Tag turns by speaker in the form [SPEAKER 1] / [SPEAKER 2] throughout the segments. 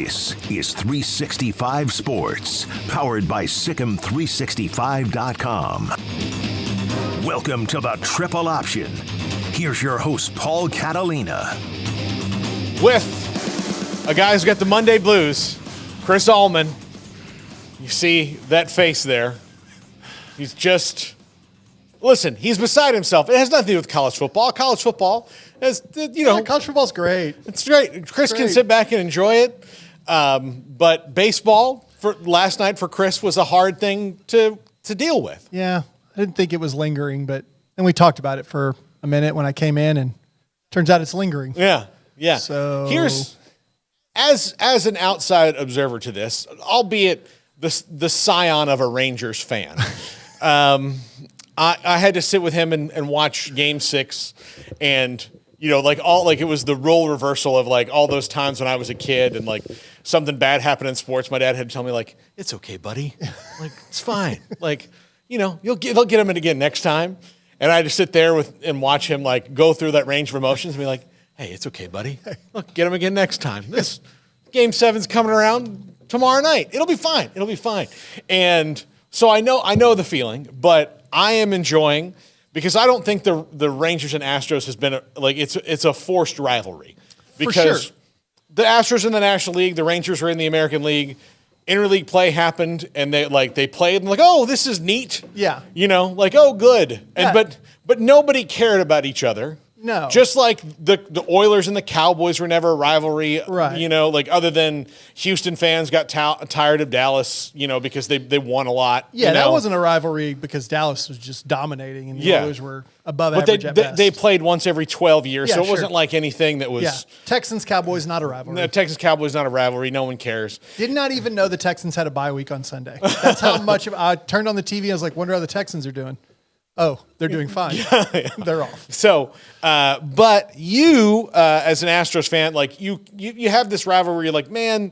[SPEAKER 1] This is 365 Sports, powered by Sikkim365.com. Welcome to the Triple Option. Here's your host, Paul Catalina.
[SPEAKER 2] With a guy who's got the Monday blues, Chris Allman. You see that face there. He's just... Listen, he's beside himself. It has nothing to do with college football. College football is,
[SPEAKER 3] college football's great.
[SPEAKER 2] It's great. Chris can sit back and enjoy it. But baseball for last night for Chris was a hard thing to deal with.
[SPEAKER 3] Yeah, I didn't think it was lingering, but then we talked about it for a minute when I came in, and turns out it's lingering.
[SPEAKER 2] Yeah.
[SPEAKER 3] So
[SPEAKER 2] here's as an outside observer to this, albeit the scion of a Rangers fan. I had to sit with him and watch Game 6, and it was the role reversal of like all those times when I was a kid and like something bad happened in sports. My dad had to tell me like, "It's okay, buddy. Like it's fine. Like they'll get him in again next time." And I had to sit there and watch him like go through that range of emotions and be like, "Hey, it's okay, buddy. Look, get him again next time. This Game 7's coming around tomorrow night. It'll be fine. It'll be fine." And so I know the feeling, but I am enjoying, because I don't think the Rangers and Astros has been it's a forced rivalry, because the Astros in the National League, the Rangers are in the American League. Interleague play happened, and they played and like, oh, this is neat.
[SPEAKER 3] Yeah,
[SPEAKER 2] oh, good. And
[SPEAKER 3] yeah.
[SPEAKER 2] but nobody cared about each other.
[SPEAKER 3] No.
[SPEAKER 2] Just like the Oilers and the Cowboys were never a rivalry,
[SPEAKER 3] right.
[SPEAKER 2] Other than Houston fans got tired of Dallas, because they won a lot.
[SPEAKER 3] Yeah, that wasn't a rivalry because Dallas was just dominating and the Oilers were above average at best.
[SPEAKER 2] They played once every 12 years, so it
[SPEAKER 3] sure.
[SPEAKER 2] wasn't like anything that was...
[SPEAKER 3] Yeah, Texans-Cowboys, not a rivalry.
[SPEAKER 2] No, Texans-Cowboys, not a rivalry. No one cares.
[SPEAKER 3] Did not even know the Texans had a bye week on Sunday. That's how much I turned on the TV and I was like, wonder how the Texans are doing. Oh, they're doing fine. Yeah. They're off.
[SPEAKER 2] So, but you, as an Astros fan, like you have this rivalry. You're like, man,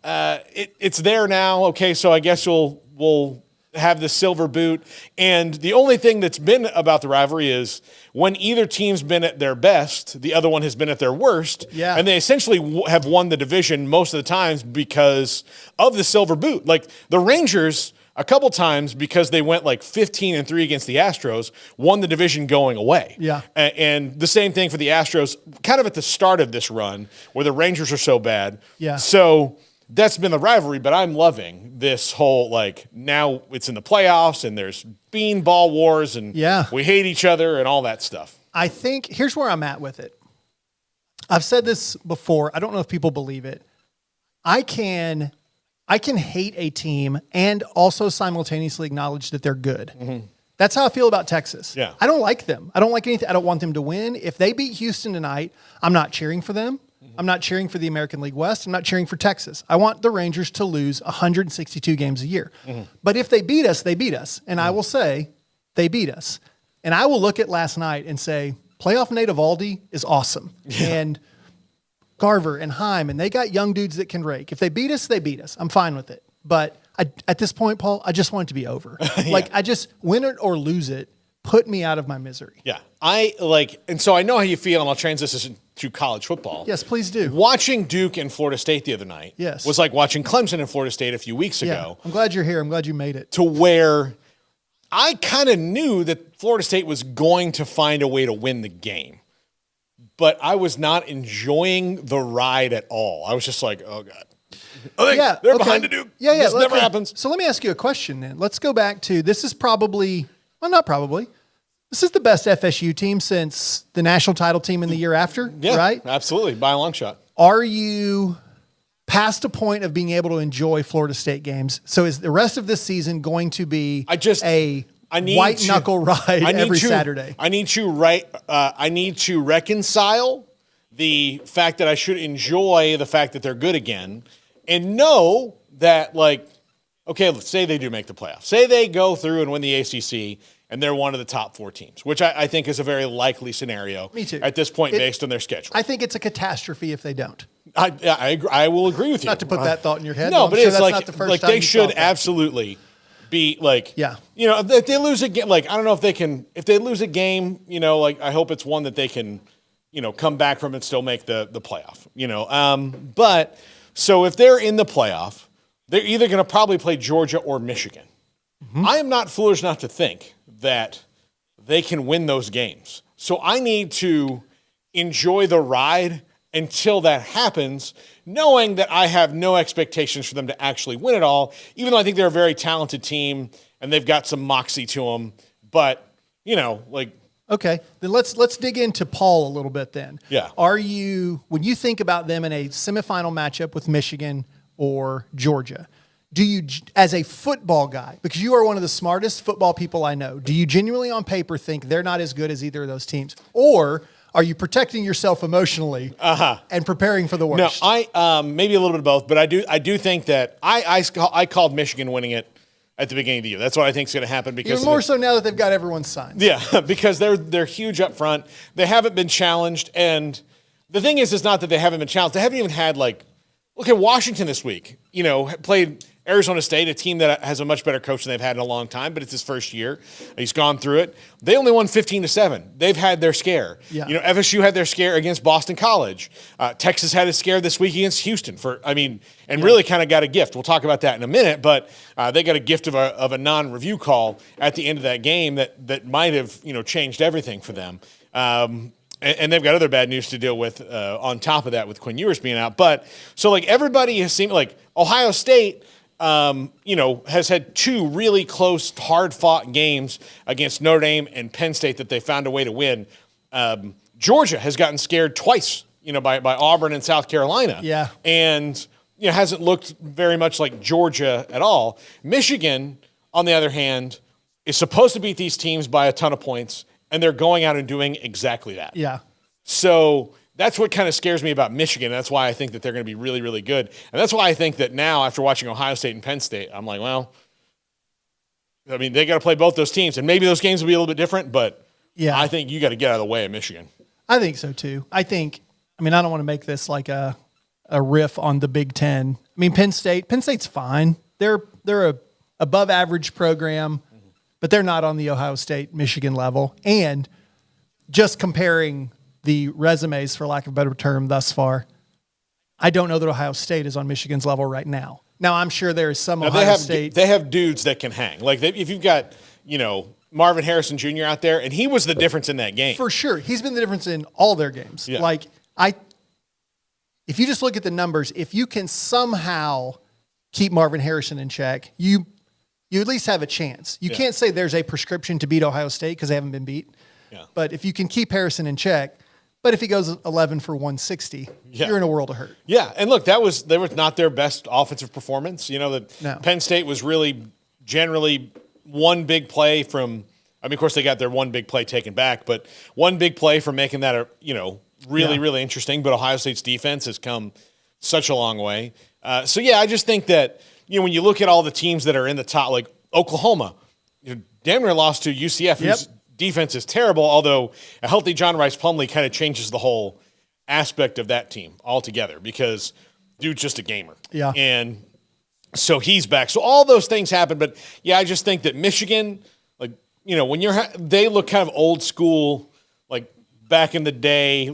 [SPEAKER 2] it's there now. Okay, so I guess we'll have the silver boot. And the only thing that's been about the rivalry is when either team's been at their best, the other one has been at their worst.
[SPEAKER 3] Yeah.
[SPEAKER 2] And they essentially have won the division most of the times because of the silver boot. Like the Rangers, a couple times, because they went like 15-3 against the Astros, won the division going away.
[SPEAKER 3] Yeah.
[SPEAKER 2] And the same thing for the Astros, kind of at the start of this run, where the Rangers are so bad.
[SPEAKER 3] Yeah.
[SPEAKER 2] So that's been the rivalry, but I'm loving this whole, like, now it's in the playoffs, and there's beanball wars, and we hate each other, and all that stuff.
[SPEAKER 3] I think, here's where I'm at with it. I've said this before. I don't know if people believe it. I can hate a team and also simultaneously acknowledge that they're good. Mm-hmm. That's how I feel about Texas.
[SPEAKER 2] Yeah.
[SPEAKER 3] I don't like them. I don't like anything. I don't want them to win. If they beat Houston tonight, I'm not cheering for them. Mm-hmm. I'm not cheering for the American League West. I'm not cheering for Texas. I want the Rangers to lose 162 games a year. Mm-hmm. But if they beat us, they beat us. And I will say they beat us. And I will look at last night and say, playoff Nate Eovaldi is awesome. Yeah. And Garver and Heim, and they got young dudes that can rake. If they beat us, they beat us. I'm fine with it. But at this point, Paul, I just want it to be over. Yeah. Like, I just win it or lose it, put me out of my misery.
[SPEAKER 2] Yeah. And so I know how you feel, and I'll transition to college football.
[SPEAKER 3] Yes, please do.
[SPEAKER 2] Watching Duke and Florida State the other night was like watching Clemson and Florida State a few weeks ago.
[SPEAKER 3] I'm glad you're here. I'm glad you made it.
[SPEAKER 2] To where I kind of knew that Florida State was going to find a way to win the game. But I was not enjoying the ride at all. I was just like, oh, God. They're behind the Duke.
[SPEAKER 3] Yeah.
[SPEAKER 2] This never happens.
[SPEAKER 3] So let me ask you a question then. Let's go back to, this is the best FSU team since the national title team in the year after, right?
[SPEAKER 2] Absolutely, by a long shot.
[SPEAKER 3] Are you past a point of being able to enjoy Florida State games? So is the rest of this season going to be white knuckle ride every Saturday?
[SPEAKER 2] I need to reconcile the fact that I should enjoy the fact that they're good again, and know that, like, okay, let's say they do make the playoffs. Say they go through and win the ACC, and they're one of the top 4 teams, which I think is a very likely scenario.
[SPEAKER 3] Me too.
[SPEAKER 2] At this point, based on their schedule.
[SPEAKER 3] I think it's a catastrophe if they don't.
[SPEAKER 2] I will agree with you.
[SPEAKER 3] Not to put that thought in your head.
[SPEAKER 2] No, but it's
[SPEAKER 3] not the first time
[SPEAKER 2] they should absolutely be like, if they lose a game, like, I don't know if they lose a game, like, I hope it's one that they can, come back from and still make the playoff, but So if they're in the playoff, they're either going to probably play Georgia or Michigan. I am not foolish enough to think that they can win those games. So I need to enjoy the ride until that happens, knowing that I have no expectations for them to actually win it all, even though I think they're a very talented team and they've got some moxie to them. But,
[SPEAKER 3] Okay, then let's dig into Paul a little bit then.
[SPEAKER 2] Yeah.
[SPEAKER 3] When you think about them in a semifinal matchup with Michigan or Georgia, do you, as a football guy, because you are one of the smartest football people I know, do you genuinely on paper think they're not as good as either of those teams? Or are you protecting yourself emotionally and preparing for the worst?
[SPEAKER 2] No, I maybe a little bit of both, but I do think that I called Michigan winning it at the beginning of the year. That's what I think is going to happen because
[SPEAKER 3] even more so now that they've got everyone's signs.
[SPEAKER 2] Yeah, because they're huge up front. They haven't been challenged, and the thing is, it's not that they haven't been challenged. They haven't even had look at Washington this week. Played Arizona State, a team that has a much better coach than they've had in a long time, but it's his first year. He's gone through it. They only won 15-7. They've had their scare.
[SPEAKER 3] Yeah.
[SPEAKER 2] FSU had their scare against Boston College. Texas had a scare this week against Houston really kind of got a gift. We'll talk about that in a minute, but they got a gift of a non-review call at the end of that game that might have changed everything for them. And they've got other bad news to deal with on top of that with Quinn Ewers being out. But so everybody has seemed like Ohio State has had two really close, hard-fought games against Notre Dame and Penn State that they found a way to win. Georgia has gotten scared twice, by Auburn and South Carolina.
[SPEAKER 3] Yeah.
[SPEAKER 2] And, hasn't looked very much like Georgia at all. Michigan, on the other hand, is supposed to beat these teams by a ton of points, and they're going out and doing exactly that.
[SPEAKER 3] Yeah.
[SPEAKER 2] So that's what kind of scares me about Michigan. That's why I think that they're going to be really, really good. And that's why I think that now, after watching Ohio State and Penn State, I'm like, well, they got to play both those teams. And maybe those games will be a little bit different, but yeah, I think you got to get out of the way of Michigan.
[SPEAKER 3] I think so, too. I don't want to make this like a riff on the Big Ten. Penn State's fine. They're a above average program, but they're not on the Ohio State, Michigan level. And just comparing the resumes, for lack of a better term, thus far, I don't know that Ohio State is on Michigan's level right now. Now, I'm sure there is some State.
[SPEAKER 2] They have dudes that can hang. If you've got, Marvin Harrison Jr. out there, and he was the difference in that game.
[SPEAKER 3] For sure. He's been the difference in all their games.
[SPEAKER 2] Yeah.
[SPEAKER 3] If you just look at the numbers, if you can somehow keep Marvin Harrison in check, you at least have a chance. You can't say there's a prescription to beat Ohio State because they haven't been beat.
[SPEAKER 2] Yeah.
[SPEAKER 3] But if you can keep Harrison in check, but if he goes 11 for 160, you're in a world of hurt.
[SPEAKER 2] Yeah, and look, they was not their best offensive performance. Penn State was really generally one big play from. Of course, they got their one big play taken back, but one big play from making that really interesting. But Ohio State's defense has come such a long way. I just think that when you look at all the teams that are in the top, like Oklahoma, damn near lost to UCF, whose defense is terrible, although a healthy John Rice Plumlee kind of changes the whole aspect of that team altogether because dude's just a gamer.
[SPEAKER 3] Yeah.
[SPEAKER 2] And so he's back. So all those things happen. But, I just think that Michigan, when they look kind of old school, back in the day,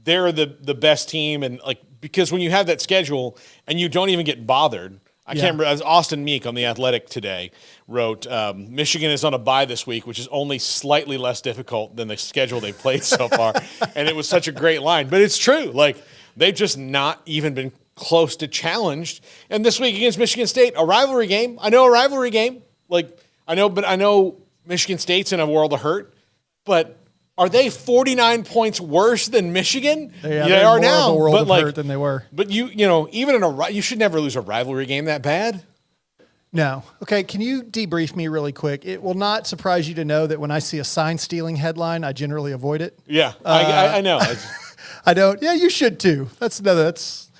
[SPEAKER 2] they're the best team. And, because when you have that schedule and you don't even get bothered, I can't remember, as Austin Meek on The Athletic today wrote, Michigan is on a bye this week, which is only slightly less difficult than the schedule they've played so far. And it was such a great line. But it's true. They've just not even been close to challenged. And this week against Michigan State, a rivalry game. I know a rivalry game. I know Michigan State's in a world of hurt. But are they 49 points worse than Michigan?
[SPEAKER 3] They are now. Of a world of hurt than they were.
[SPEAKER 2] But even you should never lose a rivalry game that bad.
[SPEAKER 3] No. Okay, can you debrief me really quick? It will not surprise you to know that when I see a sign stealing headline, I generally avoid it.
[SPEAKER 2] Yeah, I know.
[SPEAKER 3] I don't. Yeah, you should too. That's.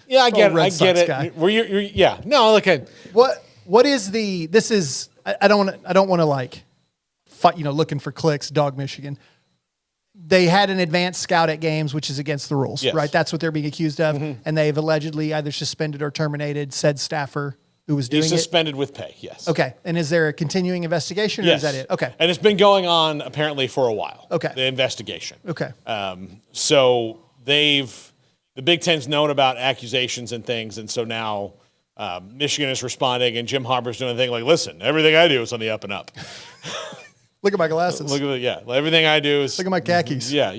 [SPEAKER 2] Yeah, I get it.
[SPEAKER 3] Red Sox guy.
[SPEAKER 2] Were you? Yeah. No, look at
[SPEAKER 3] what is the? This is. I don't want to fight. Looking for clicks. Dog Michigan. They had an advanced scout at games, which is against the rules, right? That's what they're being accused of, and they've allegedly either suspended or terminated said staffer who was doing it.
[SPEAKER 2] He's suspended with pay. Yes.
[SPEAKER 3] Okay. And is there a continuing investigation, or is that it? Okay.
[SPEAKER 2] And it's been going on apparently for a while.
[SPEAKER 3] Okay.
[SPEAKER 2] The investigation.
[SPEAKER 3] Okay.
[SPEAKER 2] So they've, the Big Ten's known about accusations and things, and so now Michigan is responding, and Jim Harbaugh's doing a thing like, listen, everything I do is on the up and up.
[SPEAKER 3] Look at my glasses.
[SPEAKER 2] Look at everything I do is.
[SPEAKER 3] Look at my khakis.
[SPEAKER 2] Yeah,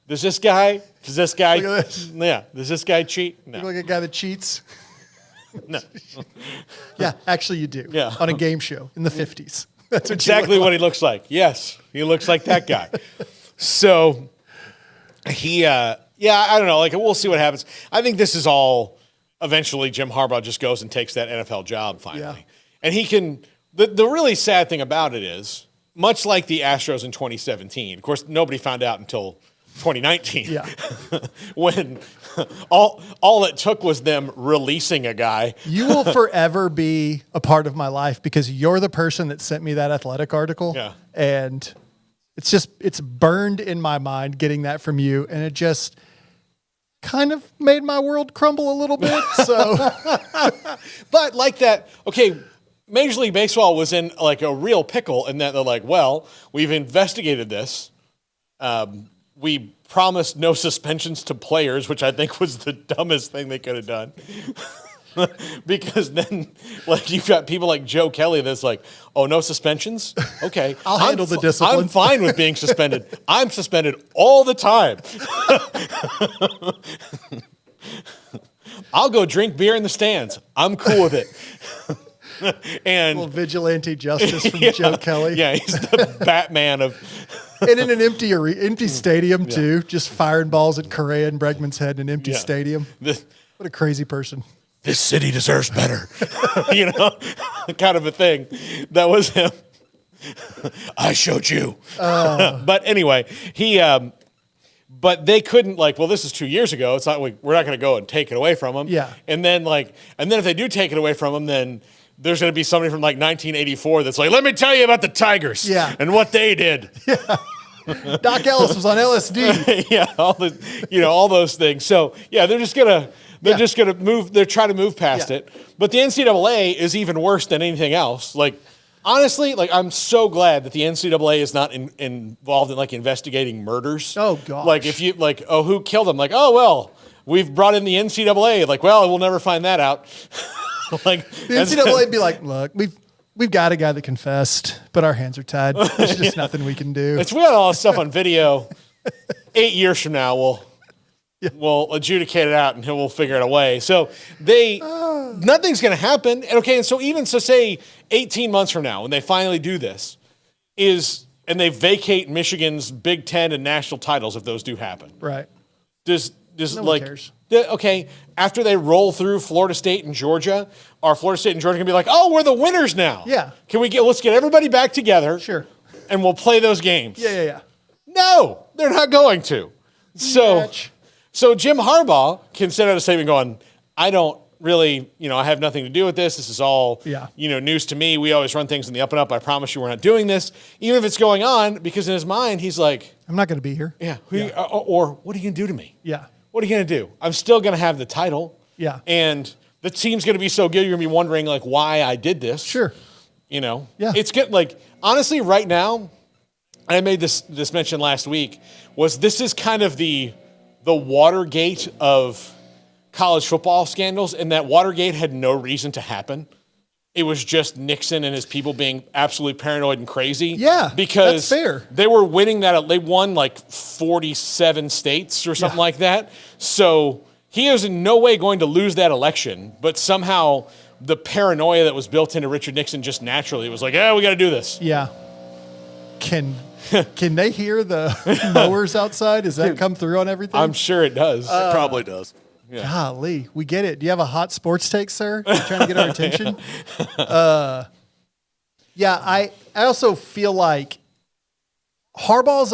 [SPEAKER 2] does this guy?
[SPEAKER 3] Look at this.
[SPEAKER 2] Yeah, does this guy cheat? No.
[SPEAKER 3] Look like a guy that cheats.
[SPEAKER 2] No.
[SPEAKER 3] Yeah, actually you do.
[SPEAKER 2] Yeah.
[SPEAKER 3] On a game show in the 50s. That's what
[SPEAKER 2] Exactly what he looks like. Yes, he looks like that guy. So he, I don't know. Like, we'll see what happens. I think this is all. Eventually, Jim Harbaugh just goes and takes that NFL job finally,
[SPEAKER 3] Yeah.
[SPEAKER 2] and he can. The really sad thing about it is, much like the Astros in 2017. Of course, nobody found out until 2019.
[SPEAKER 3] Yeah.
[SPEAKER 2] When all it took was them releasing a guy.
[SPEAKER 3] You will forever be a part of my life because you're the person that sent me that Athletic article.
[SPEAKER 2] Yeah.
[SPEAKER 3] And it's burned in my mind getting that from you. And it just kind of made my world crumble a little bit. So,
[SPEAKER 2] But like that, okay, Major League Baseball was in like a real pickle in that they're like, well, we've investigated this. We promised no suspensions to players, which I think was the dumbest thing they could have done. Because then, like, you've got people like Joe Kelly that's like, oh, no suspensions? Okay.
[SPEAKER 3] I'll handle the discipline.
[SPEAKER 2] I'm fine with being suspended. I'm suspended all the time. I'll go drink beer in the stands. I'm cool with it. And
[SPEAKER 3] little vigilante justice from Joe Kelly.
[SPEAKER 2] Yeah, he's the Batman of.
[SPEAKER 3] And in an empty stadium, too, just firing balls at Correa and Bregman's head in an empty
[SPEAKER 2] Yeah.
[SPEAKER 3] stadium. What a crazy person.
[SPEAKER 2] This city deserves better. Kind of a thing. That was him. I showed you. But anyway, but they couldn't this is 2 years ago. It's not like we're not going to go and take it away from him.
[SPEAKER 3] Yeah.
[SPEAKER 2] And then if they do take it away from him, then there's going to be somebody from 1984 that's like, let me tell you about the Tigers.
[SPEAKER 3] Yeah.
[SPEAKER 2] And what they did.
[SPEAKER 3] Doc Ellis was on LSD.
[SPEAKER 2] Yeah. All those things. So yeah, they're just gonna move. They're trying to move past
[SPEAKER 3] Yeah.
[SPEAKER 2] it. But the NCAA is even worse than anything else. Like, honestly, I'm so glad that the NCAA is not involved in investigating murders.
[SPEAKER 3] Oh, gosh.
[SPEAKER 2] Like, if you who killed them? Like, oh well, we've brought in the NCAA. Like, well, we'll never find that out.
[SPEAKER 3] The NCAA would be like, look, we've got a guy that confessed, but our hands are tied. There's just nothing we can do.
[SPEAKER 2] We got all this stuff on video. 8 years from now, we'll adjudicate it out and we'll figure it away. So nothing's going to happen. And so say 18 months from now, when they finally do this, and they vacate Michigan's Big Ten and national titles, if those do happen.
[SPEAKER 3] Right.
[SPEAKER 2] Does
[SPEAKER 3] No one cares.
[SPEAKER 2] After they roll through Florida State and Georgia, are Florida State and Georgia going to be like, oh, we're the winners now?
[SPEAKER 3] Yeah.
[SPEAKER 2] Let's get everybody back together.
[SPEAKER 3] Sure.
[SPEAKER 2] And we'll play those games.
[SPEAKER 3] Yeah.
[SPEAKER 2] No, they're not going to. So Jim Harbaugh can send out a statement going, I don't really, I have nothing to do with this. This is all, news to me. We always run things in the up and up. I promise you we're not doing this. Even if it's going on, because in his mind, he's like,
[SPEAKER 3] I'm not going to be here.
[SPEAKER 2] yeah. Or what are you going to do to me?
[SPEAKER 3] Yeah.
[SPEAKER 2] What are you going to do? I'm still going to have the title.
[SPEAKER 3] Yeah.
[SPEAKER 2] And the team's going to be so good, you're going to be wondering, why I did this.
[SPEAKER 3] Sure.
[SPEAKER 2] Yeah.
[SPEAKER 3] It's
[SPEAKER 2] good. Honestly, right now, I made this mention last week, this is kind of the Watergate of college football scandals, and that Watergate had no reason to happen. It was just Nixon and his people being absolutely paranoid and crazy.
[SPEAKER 3] Yeah,
[SPEAKER 2] because
[SPEAKER 3] that's fair.
[SPEAKER 2] They were winning that. They won 47 states or something like that. So he was in no way going to lose that election, but somehow the paranoia that was built into Richard Nixon just naturally was like, yeah, we got to do this.
[SPEAKER 3] Yeah. Can they hear the mowers outside? Does that come through on everything?
[SPEAKER 2] I'm sure it does.
[SPEAKER 4] It probably does.
[SPEAKER 2] Yeah.
[SPEAKER 3] Golly, we get it. Do you have a hot sports take, sir? You trying to get our attention? I also feel like Harbaugh's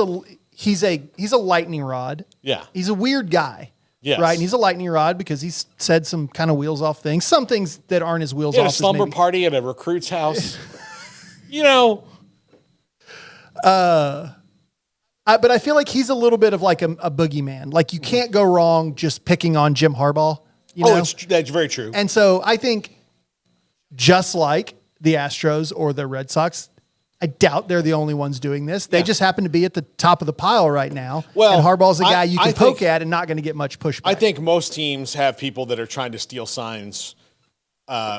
[SPEAKER 3] he's a lightning rod.
[SPEAKER 2] Yeah.
[SPEAKER 3] He's a weird guy.
[SPEAKER 2] Yes.
[SPEAKER 3] Right. And he's a lightning rod because he's said some kind of wheels off things. Some things that aren't his wheels
[SPEAKER 2] He had
[SPEAKER 3] off.
[SPEAKER 2] a slumber party at a recruit's house.
[SPEAKER 3] But I feel like he's a little bit of like a boogeyman. Like you can't go wrong just picking on Jim Harbaugh.
[SPEAKER 2] That's very true.
[SPEAKER 3] And so I think just like the Astros or the Red Sox, I doubt they're the only ones doing this. They just happen to be at the top of the pile right now.
[SPEAKER 2] Well,
[SPEAKER 3] and Harbaugh's a guy you can poke
[SPEAKER 2] think,
[SPEAKER 3] at and not going to get much pushback.
[SPEAKER 2] I think most teams have people that are trying to steal signs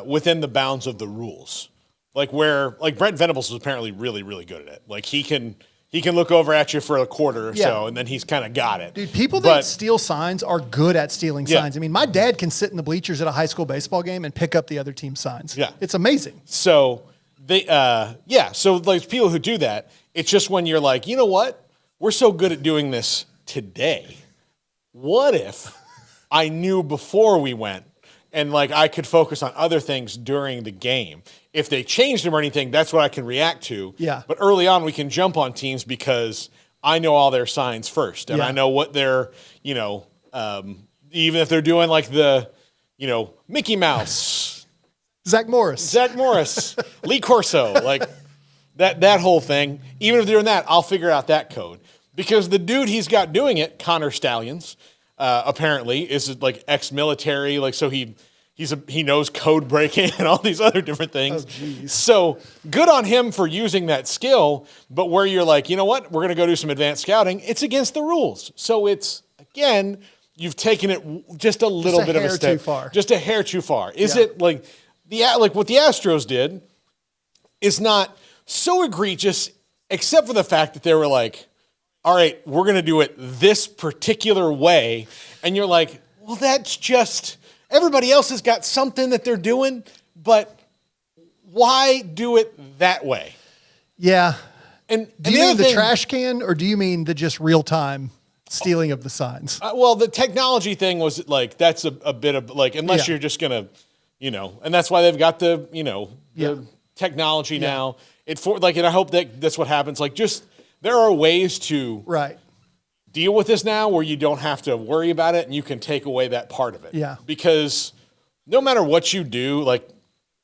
[SPEAKER 2] within the bounds of the rules. Like Brent Venables is apparently really, really good at it. Like he can look over at you for a quarter or so, and then he's kind of got it.
[SPEAKER 3] Dude, people that steal signs are good at stealing signs. I mean, my dad can sit in the bleachers at a high school baseball game and pick up the other team's signs.
[SPEAKER 2] Yeah.
[SPEAKER 3] It's amazing.
[SPEAKER 2] So so like people who do that, it's just when you're like, you know what? We're so good at doing this today. What if I knew before we went and like I could focus on other things during the game? If they changed them or anything, that's what I can react to.
[SPEAKER 3] Yeah.
[SPEAKER 2] But early on, we can jump on teams because I know all their signs first. And I know what they're, even if they're doing like the, Mickey Mouse.
[SPEAKER 3] Zach Morris,
[SPEAKER 2] Lee Corso, like that whole thing. Even if they're doing that, I'll figure out that code. Because the dude he's got doing it, Connor Stallions, apparently is like ex-military, like so he knows code breaking and all these other different things.
[SPEAKER 3] Oh, geez.
[SPEAKER 2] So good on him for using that skill, but where you're like, you know what, we're going to go do some advanced scouting, it's against the rules. So it's, again, you've taken it just a little bit of a step.
[SPEAKER 3] Too far.
[SPEAKER 2] Just a hair too far. Is it like what the Astros did is not so egregious, except for the fact that they were like, all right, we're going to do it this particular way. And you're like, well, that's just, everybody else has got something that they're doing, but why do it that way?
[SPEAKER 3] Yeah.
[SPEAKER 2] And
[SPEAKER 3] do you mean the trash can, or do you mean the just real-time stealing of the signs?
[SPEAKER 2] Well, the technology thing was like, that's a bit of like, unless you're just going to, and that's why they've got the, the technology now. And I hope that's what happens. Like, just, there are ways to deal with this now where you don't have to worry about it and you can take away that part of it.
[SPEAKER 3] Yeah.
[SPEAKER 2] Because no matter what you do, like,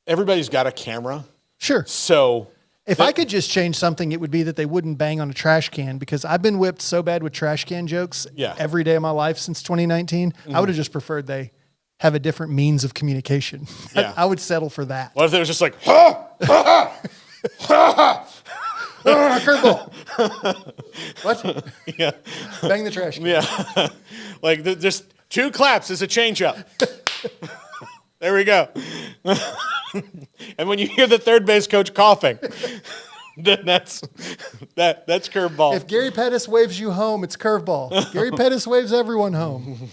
[SPEAKER 2] everybody's got a camera.
[SPEAKER 3] Sure.
[SPEAKER 2] So
[SPEAKER 3] if I could just change something, it would be that they wouldn't bang on a trash can, because I've been whipped so bad with trash can jokes every day of my life since 2019. I would have just preferred they have a different means of communication.
[SPEAKER 2] Yeah.
[SPEAKER 3] I would settle for that.
[SPEAKER 2] What if it was just like, ha, ha, ha, ha.
[SPEAKER 3] Curveball. What?
[SPEAKER 2] Yeah.
[SPEAKER 3] Bang the trash can.
[SPEAKER 2] Yeah. Like, just 2 claps is a changeup. There we go. And when you hear the third base coach coughing, then that's curveball.
[SPEAKER 3] If Gary Pettis waves you home, it's curveball. Gary Pettis waves everyone home.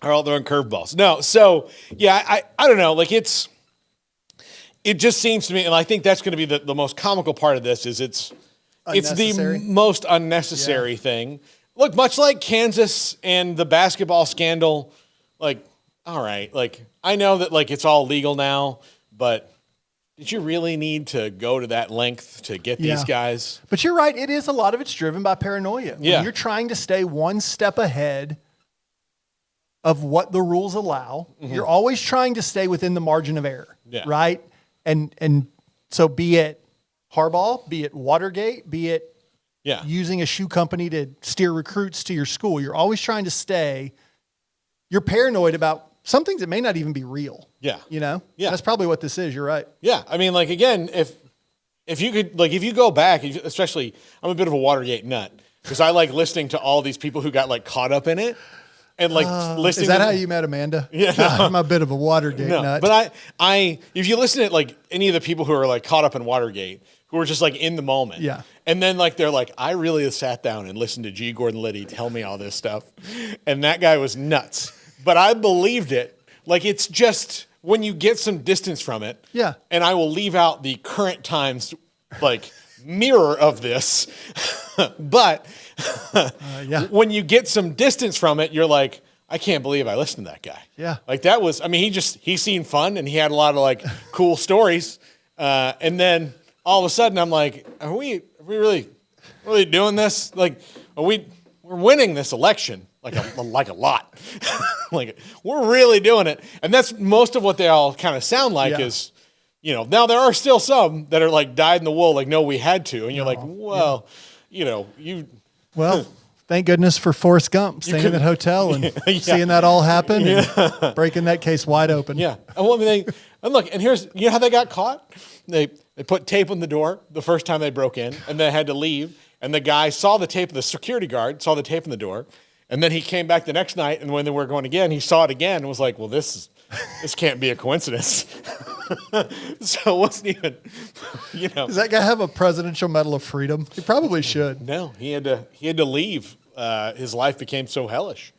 [SPEAKER 2] Are all throwing curveballs? No. So yeah, I don't know. Like, it just seems to me, and I think that's going to be the most comical part of this is it's the most unnecessary thing. Look, much like Kansas and the basketball scandal, like, all right, like, I know that like it's all legal now, but did you really need to go to that length to get these guys? But
[SPEAKER 3] you're right. It is a lot of it's driven by paranoia.
[SPEAKER 2] Yeah.
[SPEAKER 3] When you're trying to stay one step ahead of what the rules allow, you're always trying to stay within the margin of error, right? And so be it Harbaugh, be it Watergate, be it using a shoe company to steer recruits to your school, you're always trying to stay, you're paranoid about some things that may not even be real.
[SPEAKER 2] Yeah.
[SPEAKER 3] Yeah. That's probably what this is. You're right.
[SPEAKER 2] Yeah. I mean, like, again, if you could, like, if you go back, especially, I'm a bit of a Watergate nut because I like listening to all these people who got like caught up in it. And like listening.
[SPEAKER 3] Is that how you met Amanda?
[SPEAKER 2] Yeah,
[SPEAKER 3] I'm a bit of a Watergate nut.
[SPEAKER 2] But I, if you listen to like any of the people who are like caught up in Watergate, who are just like in the moment, and then like they're like, I really sat down and listened to G. Gordon Liddy tell me all this stuff, and that guy was nuts. But I believed it. Like, it's just when you get some distance from it.
[SPEAKER 3] Yeah.
[SPEAKER 2] And I will leave out the current times like mirror of this, but. When you get some distance from it, you're like, I can't believe I listened to that guy.
[SPEAKER 3] Yeah.
[SPEAKER 2] Like, that was, I mean, he seemed fun and he had a lot of like cool stories. And then all of a sudden I'm like, are we really doing this? Like, we're winning this election like a lot. Like, we're really doing it. And that's most of what they all kind of sound like is, now there are still some that are like dyed in the wool. Like, no, we had to. And you're like, well, Well, thank goodness for Forrest Gump staying in that hotel and seeing that all happen and breaking that case wide open. Yeah. And look, and here's, how they got caught? They They put tape on the door the first time they broke in, and they had to leave. And the guy saw the tape, the security guard saw the tape on the door. And then he came back the next night, and when they were going again, he saw it again and was like, well, this can't be a coincidence. So it wasn't even,
[SPEAKER 3] Does that guy have a Presidential Medal of Freedom? He probably should.
[SPEAKER 2] No, he had to leave. His life became so hellish.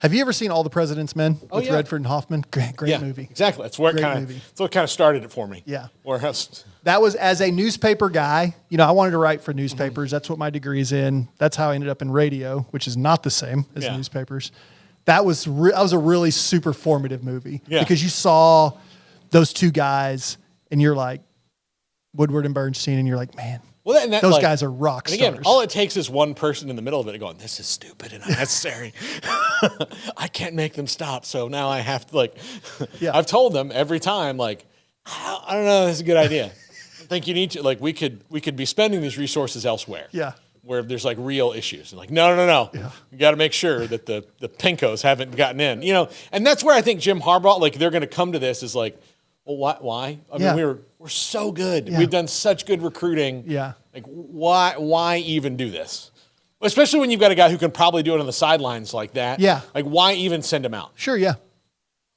[SPEAKER 3] Have you ever seen All the President's Men with
[SPEAKER 2] yeah.
[SPEAKER 3] Redford and Hoffman? Great movie.
[SPEAKER 2] Exactly. That's where that's what kind of started it for me.
[SPEAKER 3] Yeah.
[SPEAKER 2] Whereas
[SPEAKER 3] that was as a newspaper guy. I wanted to write for newspapers. That's what my degree's in. That's how I ended up in radio, which is not the same as newspapers. That was a really super formative movie because you saw those two guys and you're like Woodward and Bernstein and you're like, man, those guys are rock stars.
[SPEAKER 2] And again, all it takes is one person in the middle of it going, this is stupid and unnecessary. I can't make them stop. So now I have to I've told them every time, I don't know, this is a good idea. I think you need to, we could be spending these resources elsewhere.
[SPEAKER 3] Yeah.
[SPEAKER 2] Where there's real issues. And no. Yeah. You got to make sure that the pinkos haven't gotten in, and that's where I think Jim Harbaugh, they're going to come to this is well, why? I mean, we're so good. Yeah. We've done such good recruiting.
[SPEAKER 3] Yeah.
[SPEAKER 2] Why even do this? Especially when you've got a guy who can probably do it on the sidelines like that.
[SPEAKER 3] Yeah.
[SPEAKER 2] Why even send him out?
[SPEAKER 3] Sure, yeah.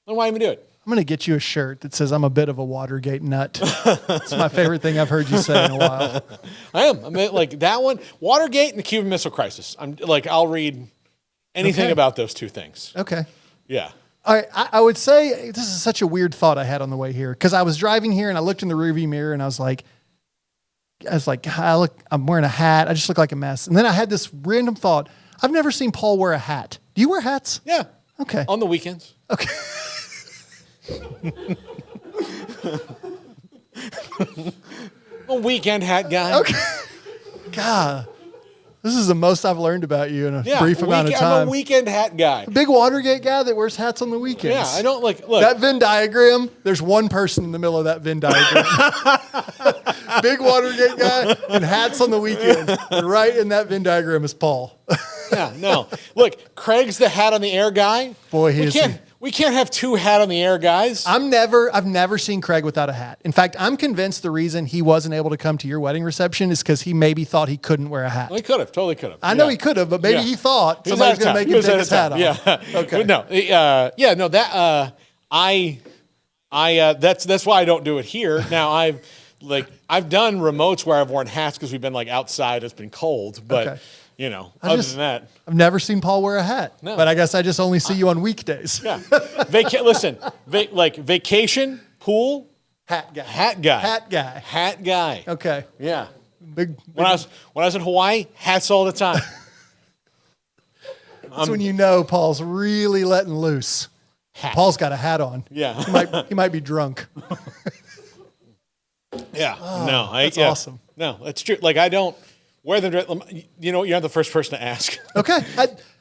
[SPEAKER 2] Then why even do it?
[SPEAKER 3] I'm going to get you a shirt that says I'm a bit of a Watergate nut. It's my favorite thing I've heard you say in a while.
[SPEAKER 2] I am. I mean, that one, Watergate and the Cuban Missile Crisis. I'll read anything about those two things.
[SPEAKER 3] Okay.
[SPEAKER 2] Yeah.
[SPEAKER 3] All right. I would say this is such a weird thought I had on the way here because I was driving here and I looked in the rearview mirror and I was like, I'm wearing a hat. I just look like a mess. And then I had this random thought. I've never seen Paul wear a hat. Do you wear hats?
[SPEAKER 2] Yeah.
[SPEAKER 3] Okay.
[SPEAKER 2] On the weekends.
[SPEAKER 3] Okay.
[SPEAKER 2] A weekend hat guy.
[SPEAKER 3] Okay. God, this is the most I've learned about you in a brief amount of time.
[SPEAKER 2] I'm a weekend hat guy.
[SPEAKER 3] A big Watergate guy that wears hats on the weekends.
[SPEAKER 2] Yeah, I don't look.
[SPEAKER 3] That Venn diagram, there's one person in the middle of that Venn diagram. Big Watergate guy and hats on the weekend. And right in that Venn diagram is Paul.
[SPEAKER 2] Yeah, no. Look, Craig's the hat on the air guy.
[SPEAKER 3] Boy,
[SPEAKER 2] we can't have two hat on the air guys.
[SPEAKER 3] I've never seen Craig without a hat. In fact, I'm convinced the reason he wasn't able to come to your wedding reception is because he maybe thought he couldn't wear a hat.
[SPEAKER 2] Well, he could have, totally could have.
[SPEAKER 3] I know he could have, but maybe he thought somebody's going to make him take his hat off.
[SPEAKER 2] Yeah.
[SPEAKER 3] Okay.
[SPEAKER 2] No. That's why I don't do it here. Now I've done remotes where I've worn hats because we've been outside. It's been cold, but.
[SPEAKER 3] Okay.
[SPEAKER 2] Other than that.
[SPEAKER 3] I've never seen Paul wear a hat, but I guess I just only see you on weekdays.
[SPEAKER 2] Yeah. Vacation, pool.
[SPEAKER 3] Hat guy.
[SPEAKER 2] Hat guy.
[SPEAKER 3] Okay.
[SPEAKER 2] Yeah.
[SPEAKER 3] Big.
[SPEAKER 2] When I was in Hawaii, hats all the time.
[SPEAKER 3] That's when you know Paul's really letting loose.
[SPEAKER 2] Hat.
[SPEAKER 3] Paul's got a hat on.
[SPEAKER 2] Yeah.
[SPEAKER 3] He might be drunk.
[SPEAKER 2] Yeah.
[SPEAKER 3] Oh, that's awesome.
[SPEAKER 2] No, that's true. I don't. Wear them. You're not the first person to ask.
[SPEAKER 3] Okay,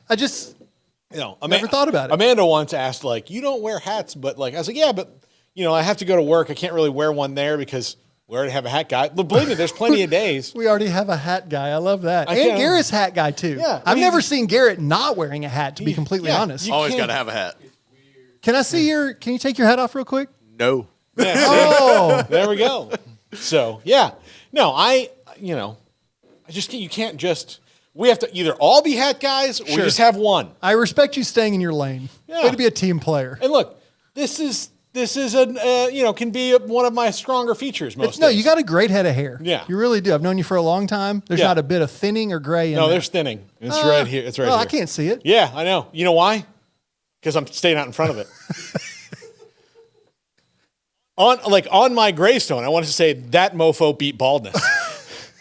[SPEAKER 3] I just never thought about it.
[SPEAKER 2] Amanda once asked, you don't wear hats, but I was like, yeah, but I have to go to work. I can't really wear one there because we already have a hat guy. But believe me, there's plenty of days.
[SPEAKER 3] We already have a hat guy. I love that. And Garrett's hat guy too.
[SPEAKER 2] Yeah,
[SPEAKER 3] I've never seen Garrett not wearing a hat. To be completely honest,
[SPEAKER 4] Always got to have a hat.
[SPEAKER 3] Can I see Can you take your hat off real quick?
[SPEAKER 4] No.
[SPEAKER 2] Yeah,
[SPEAKER 3] oh,
[SPEAKER 2] there we go. So yeah, no, you can't just. We have to either all be hat guys or just have one.
[SPEAKER 3] I respect you staying in your lane.
[SPEAKER 2] Yeah.
[SPEAKER 3] Way to be a team player.
[SPEAKER 2] And look, this is can be one of my stronger features most days.
[SPEAKER 3] No, you got a great head of hair.
[SPEAKER 2] Yeah.
[SPEAKER 3] You really do. I've known you for a long time. There's not a bit of thinning or gray in there.
[SPEAKER 2] No, there's thinning. It's right here. It's right here.
[SPEAKER 3] I can't see it.
[SPEAKER 2] Yeah, I know. You know why? Because I'm staying out in front of it. on my gravestone, I wanted to say that mofo beat baldness.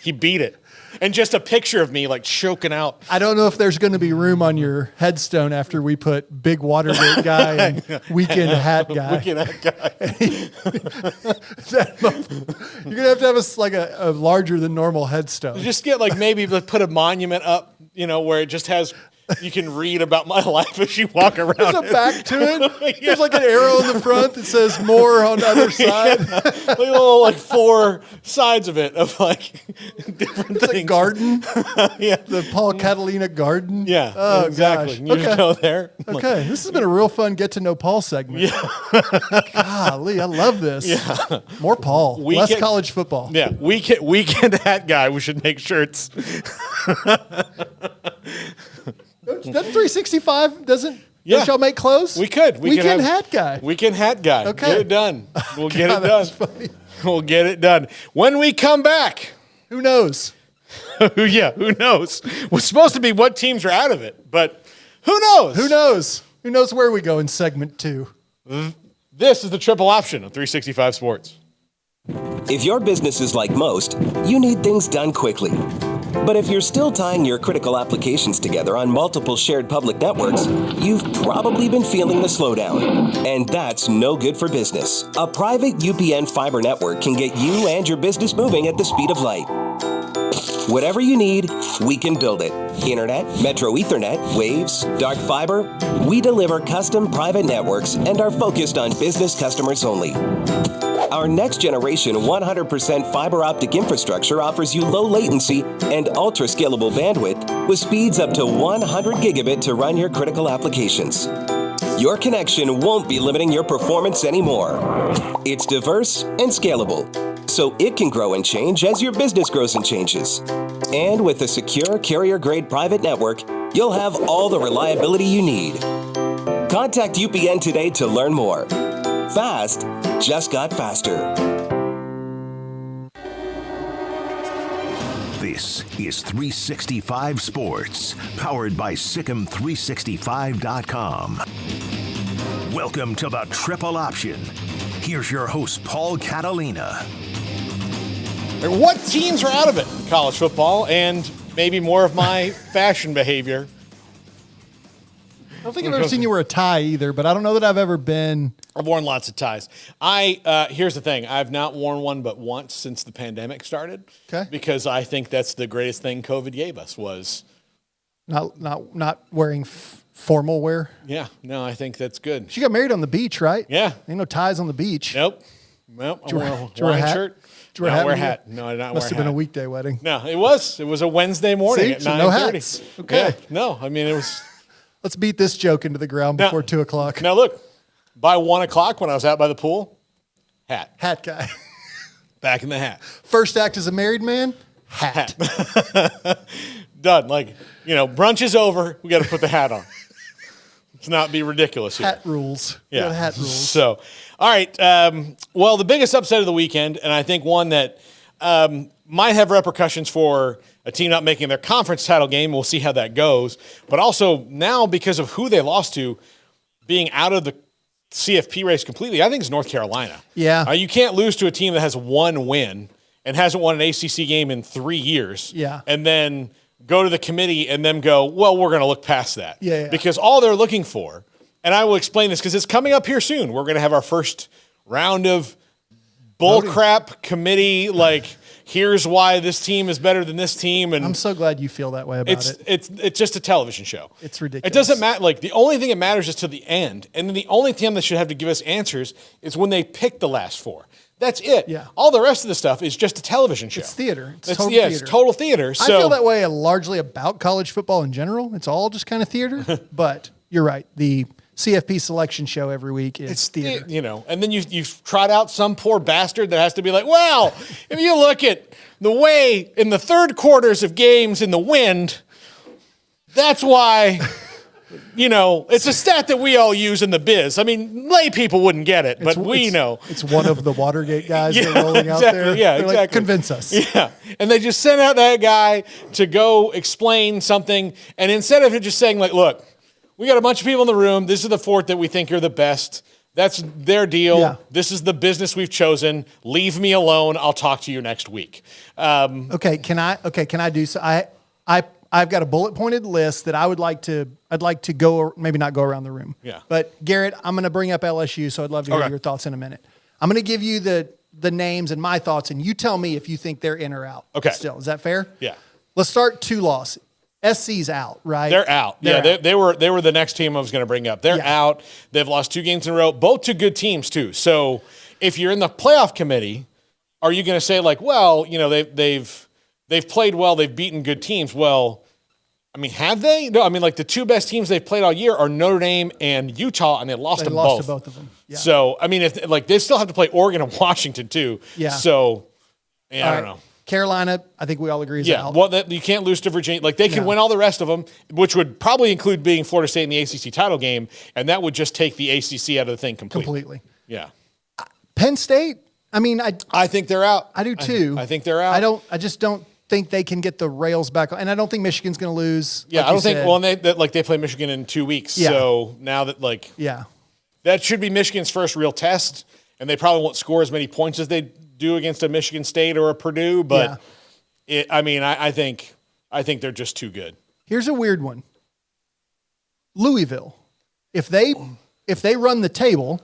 [SPEAKER 2] He beat it. And just a picture of me choking out.
[SPEAKER 3] I don't know if there's going to be room on your headstone after we put big Watergate guy and weekend hat guy.
[SPEAKER 2] Weekend hat guy.
[SPEAKER 3] You're going to have a larger than normal headstone.
[SPEAKER 2] Just get maybe put a monument up, where it just has You can read about my life as you walk around.
[SPEAKER 3] There's a back to it.
[SPEAKER 2] Yeah.
[SPEAKER 3] There's like an arrow in the front that says more on the other side.
[SPEAKER 2] Like little, like 4 sides of it of like different
[SPEAKER 3] It's
[SPEAKER 2] things.
[SPEAKER 3] a garden.
[SPEAKER 2] Yeah.
[SPEAKER 3] The Paul Catalina garden.
[SPEAKER 2] Yeah.
[SPEAKER 3] Oh,
[SPEAKER 2] exactly.
[SPEAKER 3] gosh.
[SPEAKER 2] You just go there.
[SPEAKER 3] Okay. This has been a real fun get to know Paul segment.
[SPEAKER 2] Yeah.
[SPEAKER 3] Golly, I love this.
[SPEAKER 2] Yeah.
[SPEAKER 3] More Paul. Less college football.
[SPEAKER 2] Yeah. Weekend hat guy. We should make shirts.
[SPEAKER 3] Doesn't 365 doesn't
[SPEAKER 2] Yeah.
[SPEAKER 3] y'all make clothes?
[SPEAKER 2] We could.
[SPEAKER 3] Weekend hat guy.
[SPEAKER 2] Weekend hat guy.
[SPEAKER 3] Okay.
[SPEAKER 2] Get it done. We'll get it done.
[SPEAKER 3] That's funny.
[SPEAKER 2] We'll get it done. When we come back,
[SPEAKER 3] Who knows?
[SPEAKER 2] yeah, who knows? Was supposed to be what teams are out of it, but who knows?
[SPEAKER 3] Who knows? Who knows where we go in segment 2?
[SPEAKER 2] This is the triple option of 365 Sports.
[SPEAKER 4] If your business is like most, you need things done quickly. But if you're still tying your critical applications together on multiple shared public networks, you've probably been feeling the slowdown. And that's no good for business. A private UPN fiber network can get you and your business moving at the speed of light. Whatever you need, we can build it. Internet, Metro Ethernet, Waves, dark fiber. We deliver custom private networks and are focused on business customers only. Our next generation 100% fiber optic infrastructure offers you low latency and ultra scalable bandwidth with speeds up to 100 gigabit to run your critical applications. Your connection won't be limiting your performance anymore. It's diverse and scalable, so it can grow and change as your business grows and changes. And with a secure carrier-grade private network, you'll have all the reliability you need. Contact UPN today to learn more. Fast just got faster.
[SPEAKER 1] This is 365 Sports, powered by Sikkim365.com. Welcome to the Triple Option. Here's your host, Paul Catalina.
[SPEAKER 2] What teams are out of it in college football, and maybe more of my fashion behavior.
[SPEAKER 3] I don't think I've ever seen you wear a tie either, but I don't know that I've ever been.
[SPEAKER 2] I've worn lots of ties. Here's the thing. I've not worn one but once since the pandemic started.
[SPEAKER 3] Okay.
[SPEAKER 2] Because I think that's the greatest thing COVID gave us was.
[SPEAKER 3] Not wearing formal wear.
[SPEAKER 2] Yeah. No, I think that's good.
[SPEAKER 3] She got married on the beach, right?
[SPEAKER 2] Yeah.
[SPEAKER 3] Ain't no ties on the beach.
[SPEAKER 2] Nope. Nope. I wore a
[SPEAKER 3] Did you wear a
[SPEAKER 2] Hawaiian
[SPEAKER 3] hat?
[SPEAKER 2] shirt.
[SPEAKER 3] Did you wear a
[SPEAKER 2] No,
[SPEAKER 3] hat?
[SPEAKER 2] wear a
[SPEAKER 3] when you-
[SPEAKER 2] hat. No, I did not wear a hat.
[SPEAKER 3] Must have been a weekday wedding.
[SPEAKER 2] No, it was. It was a Wednesday morning
[SPEAKER 3] See?
[SPEAKER 2] at
[SPEAKER 3] So
[SPEAKER 2] 9:30.
[SPEAKER 3] no hats. Okay.
[SPEAKER 2] Yeah. No, I mean, it was.
[SPEAKER 3] Let's beat this joke into the ground before 2 o'clock.
[SPEAKER 2] Now, look, by 1 o'clock when I was out by the pool, hat.
[SPEAKER 3] Hat guy.
[SPEAKER 2] Back in the hat.
[SPEAKER 3] First act as a married man, hat.
[SPEAKER 2] Done. Like, brunch is over. We got to put the hat on. Let's not be ridiculous here.
[SPEAKER 3] Hat rules. We got hat rules.
[SPEAKER 2] So, all right. Well, the biggest upset of the weekend, and I think one that might have repercussions for a team not making their conference title game. We'll see how that goes. But also now, because of who they lost to, being out of the CFP race completely, I think it's North Carolina.
[SPEAKER 3] Yeah.
[SPEAKER 2] You can't lose to a team that has one win and hasn't won an ACC game in 3 years.
[SPEAKER 3] Yeah.
[SPEAKER 2] And then go to the committee and then go, well, we're going to look past that.
[SPEAKER 3] Yeah.
[SPEAKER 2] Because all they're looking for, and I will explain this because it's coming up here soon. We're going to have our first round of bullcrap committee, like, here's why this team is better than this team. And
[SPEAKER 3] I'm so glad you feel that way about it.
[SPEAKER 2] it's just a television show.
[SPEAKER 3] It's ridiculous.
[SPEAKER 2] It doesn't matter. Like, the only thing that matters is to the end. And then the only team that should have to give us answers is when they pick the last 4. That's it.
[SPEAKER 3] Yeah.
[SPEAKER 2] All the rest of the stuff is just a television show.
[SPEAKER 3] It's theater. It's
[SPEAKER 2] It's
[SPEAKER 3] total theater.
[SPEAKER 2] It's total theater. So
[SPEAKER 3] I feel that way largely about college football in general. It's all just kind of theater. But you're right. The CFP selection show every week is theater.
[SPEAKER 2] And then you trot out some poor bastard that has to be like, well, if you look at the way in the third quarters of games in the wind, that's why, it's a stat that we all use in the biz. I mean, lay people wouldn't get it, but we know.
[SPEAKER 3] It's one of the Watergate guys that are rolling out there.
[SPEAKER 2] Yeah,
[SPEAKER 3] They're
[SPEAKER 2] exactly.
[SPEAKER 3] like, convince us.
[SPEAKER 2] Yeah. And they just sent out that guy to go explain something. And instead of it just saying, like, look, we got a bunch of people in the room. This is the 4th that we think are the best. That's their deal.
[SPEAKER 3] Yeah.
[SPEAKER 2] This is the business we've chosen. Leave me alone. I'll talk to you next week.
[SPEAKER 3] Okay, can I do so? I've got a bullet pointed list that I'd like to go, maybe not go around the room.
[SPEAKER 2] Yeah.
[SPEAKER 3] But Garrett, I'm going to bring up LSU, so I'd love to hear
[SPEAKER 2] Okay.
[SPEAKER 3] your thoughts in a minute. I'm going to give you the names and my thoughts, and you tell me if you think they're in or out.
[SPEAKER 2] Okay.
[SPEAKER 3] Still, is that fair?
[SPEAKER 2] Yeah.
[SPEAKER 3] Let's start 2-loss. SC's out, right?
[SPEAKER 2] They're out.
[SPEAKER 3] They're out.
[SPEAKER 2] They were the next team I was going to bring up. They're out. They've lost 2 games in a row, both to good teams too. So if you're in the playoff committee, are you going to say like, well, they've played well, they've beaten good teams? Well, I mean, have they? No, I mean, like the 2 best teams they've played all year are Notre Dame and Utah, and they lost to both
[SPEAKER 3] of them. Yeah.
[SPEAKER 2] So I mean, if like they still have to play Oregon and Washington too. Yeah. So I don't know.
[SPEAKER 3] Carolina, I think we all agree is out.
[SPEAKER 2] Well, you can't lose to Virginia. Like they can win all the rest of them, which would probably include being Florida State in the ACC title game, and that would just take the ACC out of the thing completely. Yeah.
[SPEAKER 3] Penn State. I mean,
[SPEAKER 2] I think they're out.
[SPEAKER 3] I do too.
[SPEAKER 2] I think they're out.
[SPEAKER 3] I just don't think they can get the rails back, and I don't think Michigan's going to lose.
[SPEAKER 2] Yeah, I don't think. Well, they play Michigan in 2 weeks, so now that that should be Michigan's first real test, and they probably won't score as many points as they do against a Michigan State or a Purdue, but I think they're just too good.
[SPEAKER 3] Here's a weird one. Louisville, if they run the table,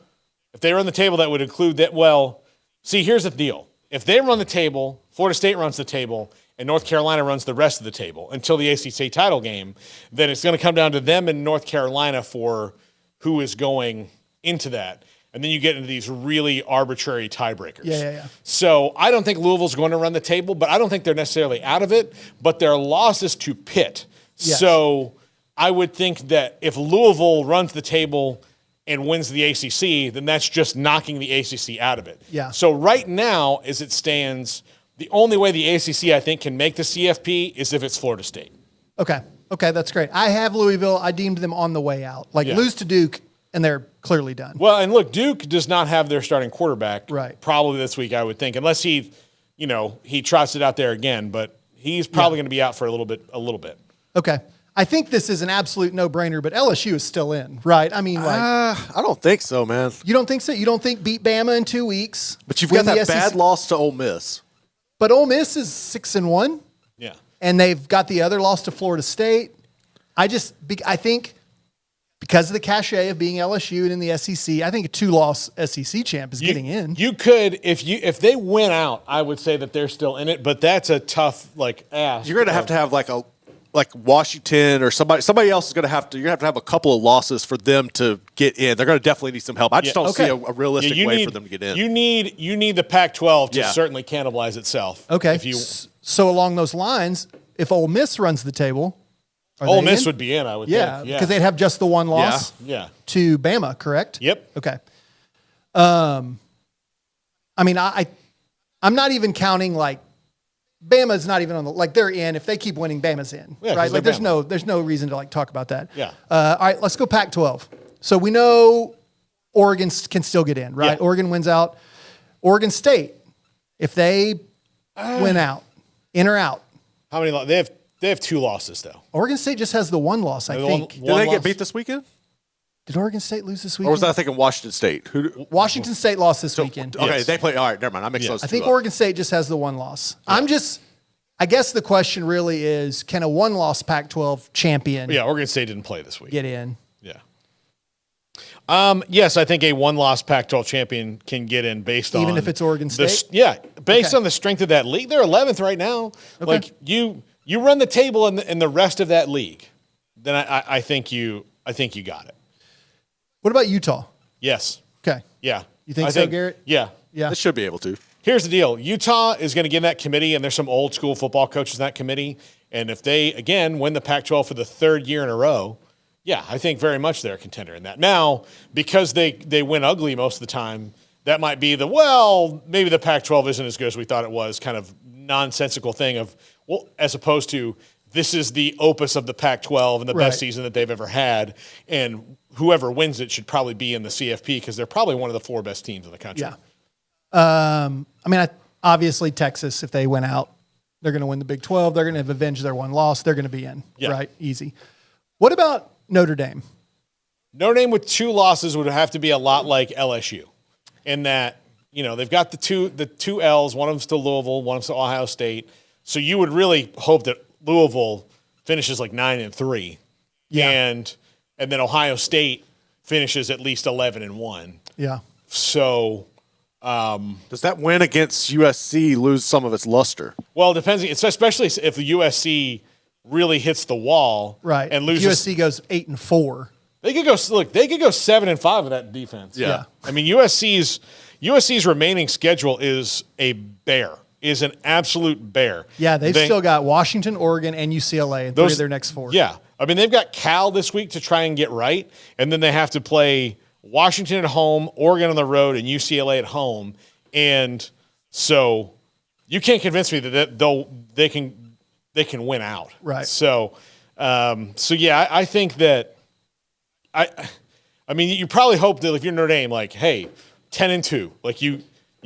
[SPEAKER 2] that would include that. Well, see, here's the deal: if they run the table, Florida State runs the table, and North Carolina runs the rest of the table until the ACC title game, then it's going to come down to them and North Carolina for who is going into that. And then you get into these really arbitrary tiebreakers.
[SPEAKER 3] Yeah.
[SPEAKER 2] So I don't think Louisville's going to run the table, but I don't think they're necessarily out of it. But their loss is to Pitt. Yes. So I would think that if Louisville runs the table and wins the ACC, then that's just knocking the ACC out of it.
[SPEAKER 3] Yeah.
[SPEAKER 2] So right now, as it stands, the only way the ACC, I think, can make the CFP is if it's Florida State.
[SPEAKER 3] Okay, that's great. I have Louisville. I deemed them on the way out. Lose to Duke, and they're clearly done.
[SPEAKER 2] Well, and look, Duke does not have their starting quarterback probably this week, I would think, unless he trots it out there again. But he's probably going to be out for a little bit.
[SPEAKER 3] Okay. I think this is an absolute no-brainer, but LSU is still in, right? I mean,
[SPEAKER 5] I don't think so, man.
[SPEAKER 3] You don't think so? You don't think beat Bama in 2 weeks?
[SPEAKER 5] But you've got that bad loss to Ole Miss.
[SPEAKER 3] But Ole Miss is 6-1.
[SPEAKER 2] Yeah.
[SPEAKER 3] And they've got the other loss to Florida State. I think because of the cachet of being LSU and in the SEC, I think a 2-loss SEC champ is getting in.
[SPEAKER 2] You could, if they win out, I would say that they're still in it, but that's a tough ask.
[SPEAKER 5] You're going to have like Washington or somebody else is going to have to. You're going to have a couple of losses for them to get in. They're going to definitely need some help. I just don't see a realistic way for them to get in.
[SPEAKER 2] You need the Pac-12 to certainly cannibalize itself.
[SPEAKER 3] Okay. So along those lines, if Ole Miss runs the table,
[SPEAKER 2] Ole Miss would be in, I would think.
[SPEAKER 3] Yeah, because they'd have just the one loss to Bama, correct?
[SPEAKER 2] Yep.
[SPEAKER 3] Okay. I mean, I'm not even counting Bama's not even on they're in. If they keep winning, Bama's in, right? There's no reason to talk about that.
[SPEAKER 2] Yeah.
[SPEAKER 3] All right, let's go Pac-12. So we know Oregon can still get in, right? Yeah. Oregon wins out. Oregon State, if they win out, in or out.
[SPEAKER 2] How many? They have 2 losses though.
[SPEAKER 3] Oregon State just has the 1 loss, I think.
[SPEAKER 5] Did they get beat this weekend?
[SPEAKER 3] Did Oregon State lose this weekend?
[SPEAKER 5] Or was that, I thinking, Washington State?
[SPEAKER 3] Washington State lost this weekend.
[SPEAKER 5] Okay, they play. All right, never mind. I mixed those two
[SPEAKER 3] I think
[SPEAKER 5] up.
[SPEAKER 3] Oregon State just has the 1 loss. Yeah. I guess the question really is, can a 1-loss Pac-12 champion
[SPEAKER 2] Oregon State didn't play this week.
[SPEAKER 3] Get in?
[SPEAKER 2] Yeah. Yes, I think a 1-loss Pac-12 champion can get in based on...
[SPEAKER 3] Even if it's Oregon State?
[SPEAKER 2] Based on the strength of that league. They're 11th right now. Okay. You run the table in the rest of that league, then I think you got it.
[SPEAKER 3] What about Utah?
[SPEAKER 2] Yes.
[SPEAKER 3] Okay.
[SPEAKER 2] Yeah.
[SPEAKER 3] You think so, Garrett?
[SPEAKER 2] Yeah.
[SPEAKER 5] They should be able to.
[SPEAKER 2] Here's the deal. Utah is going to get in that committee, and there's some old school football coaches in that committee. And if they, again, win the Pac-12 for the 3rd year in a row, I think very much they're a contender in that. Now, because they win ugly most of the time, that might be maybe the Pac-12 isn't as good as we thought it was, kind of nonsensical thing of, as opposed to this is the opus of the Pac-12 and the best season that they've ever had, and whoever wins it should probably be in the CFP because they're probably one of the 4 best teams in the country.
[SPEAKER 3] Yeah. Obviously Texas, if they went out, they're going to win the Big 12. They're going to avenge their 1 loss. They're going to be in, right? Easy. What about Notre Dame?
[SPEAKER 2] Notre Dame with 2 losses would have to be a lot like LSU in that, they've got the two L's, one of them's to Louisville, one of them's to Ohio State. So you would really hope that Louisville finishes 9-3.
[SPEAKER 3] Yeah.
[SPEAKER 2] And then Ohio State finishes at least 11-1.
[SPEAKER 3] Yeah.
[SPEAKER 2] So
[SPEAKER 5] does that win against USC lose some of its luster?
[SPEAKER 2] Well, it depends, especially if the USC really hits the wall,
[SPEAKER 3] right,
[SPEAKER 2] and loses.
[SPEAKER 3] USC goes 8-4.
[SPEAKER 2] They could go 7-5 with that defense.
[SPEAKER 5] Yeah.
[SPEAKER 2] I mean, USC's remaining schedule is an absolute bear.
[SPEAKER 3] Yeah, they've still got Washington, Oregon, and UCLA in 3 of their next 4.
[SPEAKER 2] Yeah. I mean, they've got Cal this week to try and get right, and then they have to play Washington at home, Oregon on the road, and UCLA at home. And so you can't convince me that they can win out.
[SPEAKER 3] Right.
[SPEAKER 2] So yeah, I think that I mean, you probably hope that if you're Notre Dame, like, hey, 10-2, like you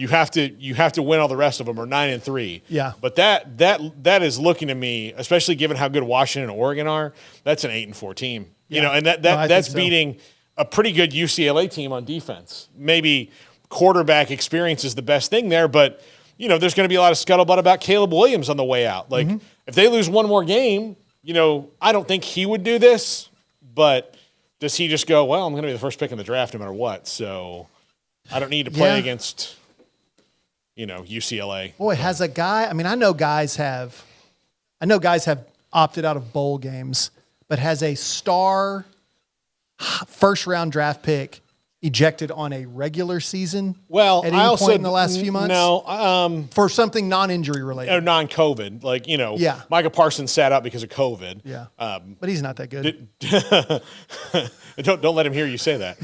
[SPEAKER 2] have to win all the rest of them, or 9-3.
[SPEAKER 3] Yeah.
[SPEAKER 2] But that is looking to me, especially given how good Washington and Oregon are, that's an 8-4 team. You know, and that's beating a pretty good UCLA team on defense. Maybe quarterback experience is the best thing there, but you know, there's going to be a lot of scuttlebutt about Caleb Williams on the way out. Like, if they lose one more game, you know, I don't think he would do this, but does he just go, well, I'm going to be the first pick in the draft no matter what, so I don't need to play against, you know, UCLA.
[SPEAKER 3] Boy, has a guy, I mean, I know guys have opted out of bowl games, but has a star first-round draft pick ejected on a regular season at any point in the last few months?
[SPEAKER 2] No.
[SPEAKER 3] For something non-injury related.
[SPEAKER 2] Or non-COVID. Like, you know, Micah Parsons sat out because of COVID.
[SPEAKER 3] Yeah. But he's not that good.
[SPEAKER 2] Don't let him hear you say that.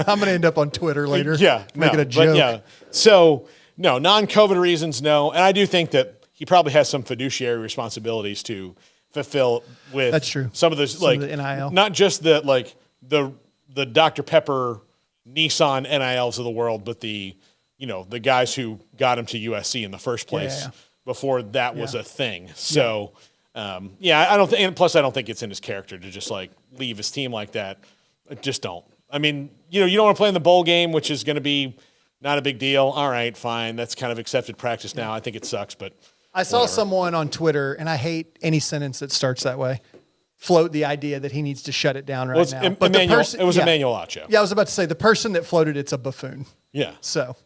[SPEAKER 3] I'm going to end up on Twitter later. Making a joke.
[SPEAKER 2] But yeah. So, no, non-COVID reasons, no. And I do think that he probably has some fiduciary responsibilities to fulfill with
[SPEAKER 3] That's true.
[SPEAKER 2] Some of those, like,
[SPEAKER 3] the NIL.
[SPEAKER 2] Not just the Dr. Pepper Nissan NILs of the world, but the guys who got him to USC in the first place before that was a thing. So, I don't think, and plus I don't think it's in his character to just like leave his team like that. I just don't. I mean, you know, you don't want to play in the bowl game, which is going to be not a big deal. All right, fine. That's kind of accepted practice now. I think it sucks, but
[SPEAKER 3] I saw someone on Twitter, and I hate any sentence that starts that way, float the idea that he needs to shut it down now.
[SPEAKER 2] But it was Emmanuel Acho.
[SPEAKER 3] Yeah, I was about to say the person that floated it's a buffoon.
[SPEAKER 2] Yeah.
[SPEAKER 3] So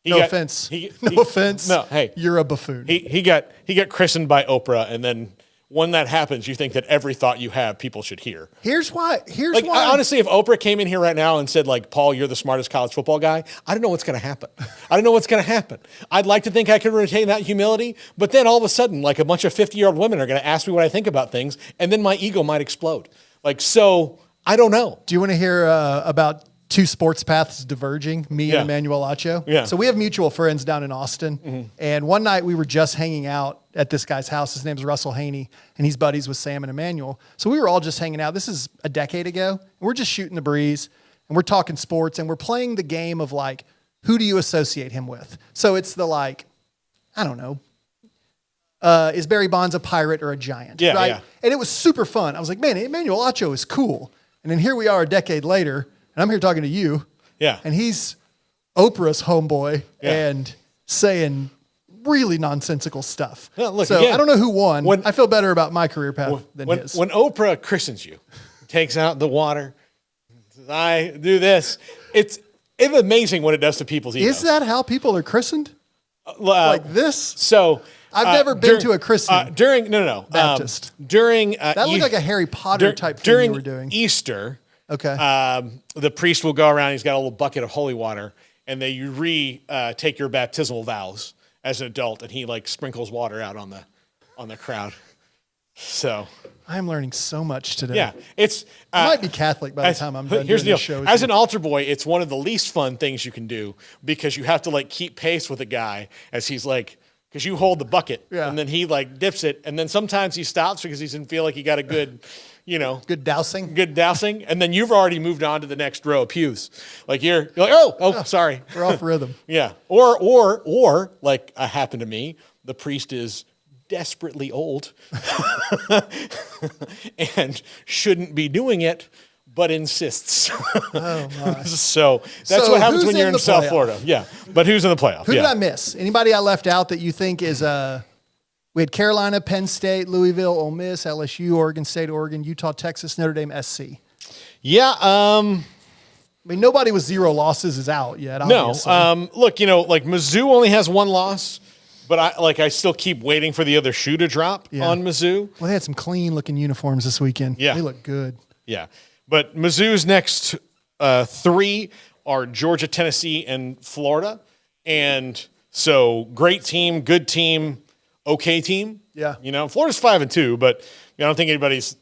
[SPEAKER 3] no offense. No,
[SPEAKER 2] hey,
[SPEAKER 3] you're a buffoon.
[SPEAKER 2] He got christened by Oprah, and then when that happens, you think that every thought you have, people should hear.
[SPEAKER 3] Here's why.
[SPEAKER 2] Honestly, if Oprah came in here right now and said, like, Paul, you're the smartest college football guy, I don't know what's going to happen. I'd like to think I could retain that humility, but then all of a sudden, like, a bunch of 50-year-old women are going to ask me what I think about things, and then my ego might explode. Like, so I don't know.
[SPEAKER 3] Do you want to hear about two sports paths diverging, me and Emmanuel Acho?
[SPEAKER 2] Yeah.
[SPEAKER 3] So we have mutual friends down in Austin, and one night we were just hanging out at this guy's house. His name's Russell Haney, and he's buddies with Sam and Emmanuel. So we were all just hanging out. This is a decade ago. And we're just shooting the breeze, and we're talking sports, and we're playing the game of, like, who do you associate him with? So it's the, like, I don't know, is Barry Bonds a pirate or a giant?
[SPEAKER 2] Yeah,
[SPEAKER 3] right?
[SPEAKER 2] yeah.
[SPEAKER 3] And it was super fun. I was like, man, Emmanuel Acho is cool. And then here we are a decade later, and I'm here talking to you.
[SPEAKER 2] Yeah.
[SPEAKER 3] And he's Oprah's homeboy and saying really nonsensical stuff.
[SPEAKER 2] Yeah, look,
[SPEAKER 3] so
[SPEAKER 2] again,
[SPEAKER 3] I don't know who won. I feel better about my career path than his.
[SPEAKER 2] When Oprah christens you, takes out the water, says, I do this, it's amazing what it does to people's egos.
[SPEAKER 3] Is that how people are christened? Like this?
[SPEAKER 2] So
[SPEAKER 3] I've never been to a christening.
[SPEAKER 2] Baptist.
[SPEAKER 3] That looked like a Harry Potter type thing you were doing.
[SPEAKER 2] Easter.
[SPEAKER 3] Okay.
[SPEAKER 2] The priest will go around. He's got a little bucket of holy water, and they take your baptismal vows as an adult, and he like sprinkles water out on the crowd. So
[SPEAKER 3] I'm learning so much today.
[SPEAKER 2] Yeah, it's
[SPEAKER 3] I might be Catholic by the time I'm done.
[SPEAKER 2] Here's the deal.
[SPEAKER 3] Show
[SPEAKER 2] as an altar boy, it's one of the least fun things you can do because you have to like keep pace with a guy as he's like. Because you hold the bucket, and then he like dips it, and then sometimes he stops because he doesn't feel like he got a good,
[SPEAKER 3] good dousing,
[SPEAKER 2] and then you've already moved on to the next row of pews. Like you're like, sorry,
[SPEAKER 3] we're off rhythm.
[SPEAKER 2] Yeah, or like happened to me, the priest is desperately old and shouldn't be doing it, but insists.
[SPEAKER 3] Oh my!
[SPEAKER 2] So that's what happens when you're in South Florida. Yeah, but who's in the playoff?
[SPEAKER 3] Who did I miss? Anybody I left out that you think is we had Carolina, Penn State, Louisville, Ole Miss, LSU, Oregon State, Oregon, Utah, Texas, Notre Dame, SC.
[SPEAKER 2] Yeah.
[SPEAKER 3] I mean, nobody with 0 losses is out yet. Obviously.
[SPEAKER 2] No. Look, like Mizzou only has 1 loss. But I still keep waiting for the other shoe to drop on Mizzou.
[SPEAKER 3] Well, they had some clean looking uniforms this weekend.
[SPEAKER 2] Yeah.
[SPEAKER 3] They look good.
[SPEAKER 2] Yeah. But Mizzou's next 3 are Georgia, Tennessee, and Florida. And so great team, good team, okay team.
[SPEAKER 3] Yeah.
[SPEAKER 2] Florida's 5-2, but I don't think anybody's,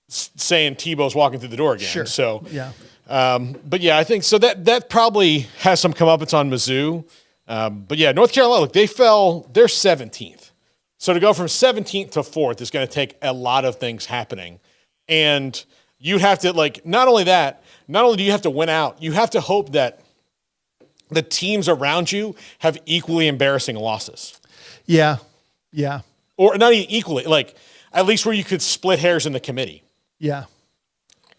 [SPEAKER 2] saying Tebow's walking through the door again.
[SPEAKER 3] Sure.
[SPEAKER 2] So,
[SPEAKER 3] yeah.
[SPEAKER 2] But yeah, I think so that probably has some comeuppance on Mizzou. But yeah, North Carolina, look, they're 17th. So to go from 17th to 4th is going to take a lot of things happening. And you have to, not only do you have to win out, you have to hope that the teams around you have equally embarrassing losses.
[SPEAKER 3] Yeah. Yeah.
[SPEAKER 2] Or not even equally, at least where you could split hairs in the committee.
[SPEAKER 3] Yeah.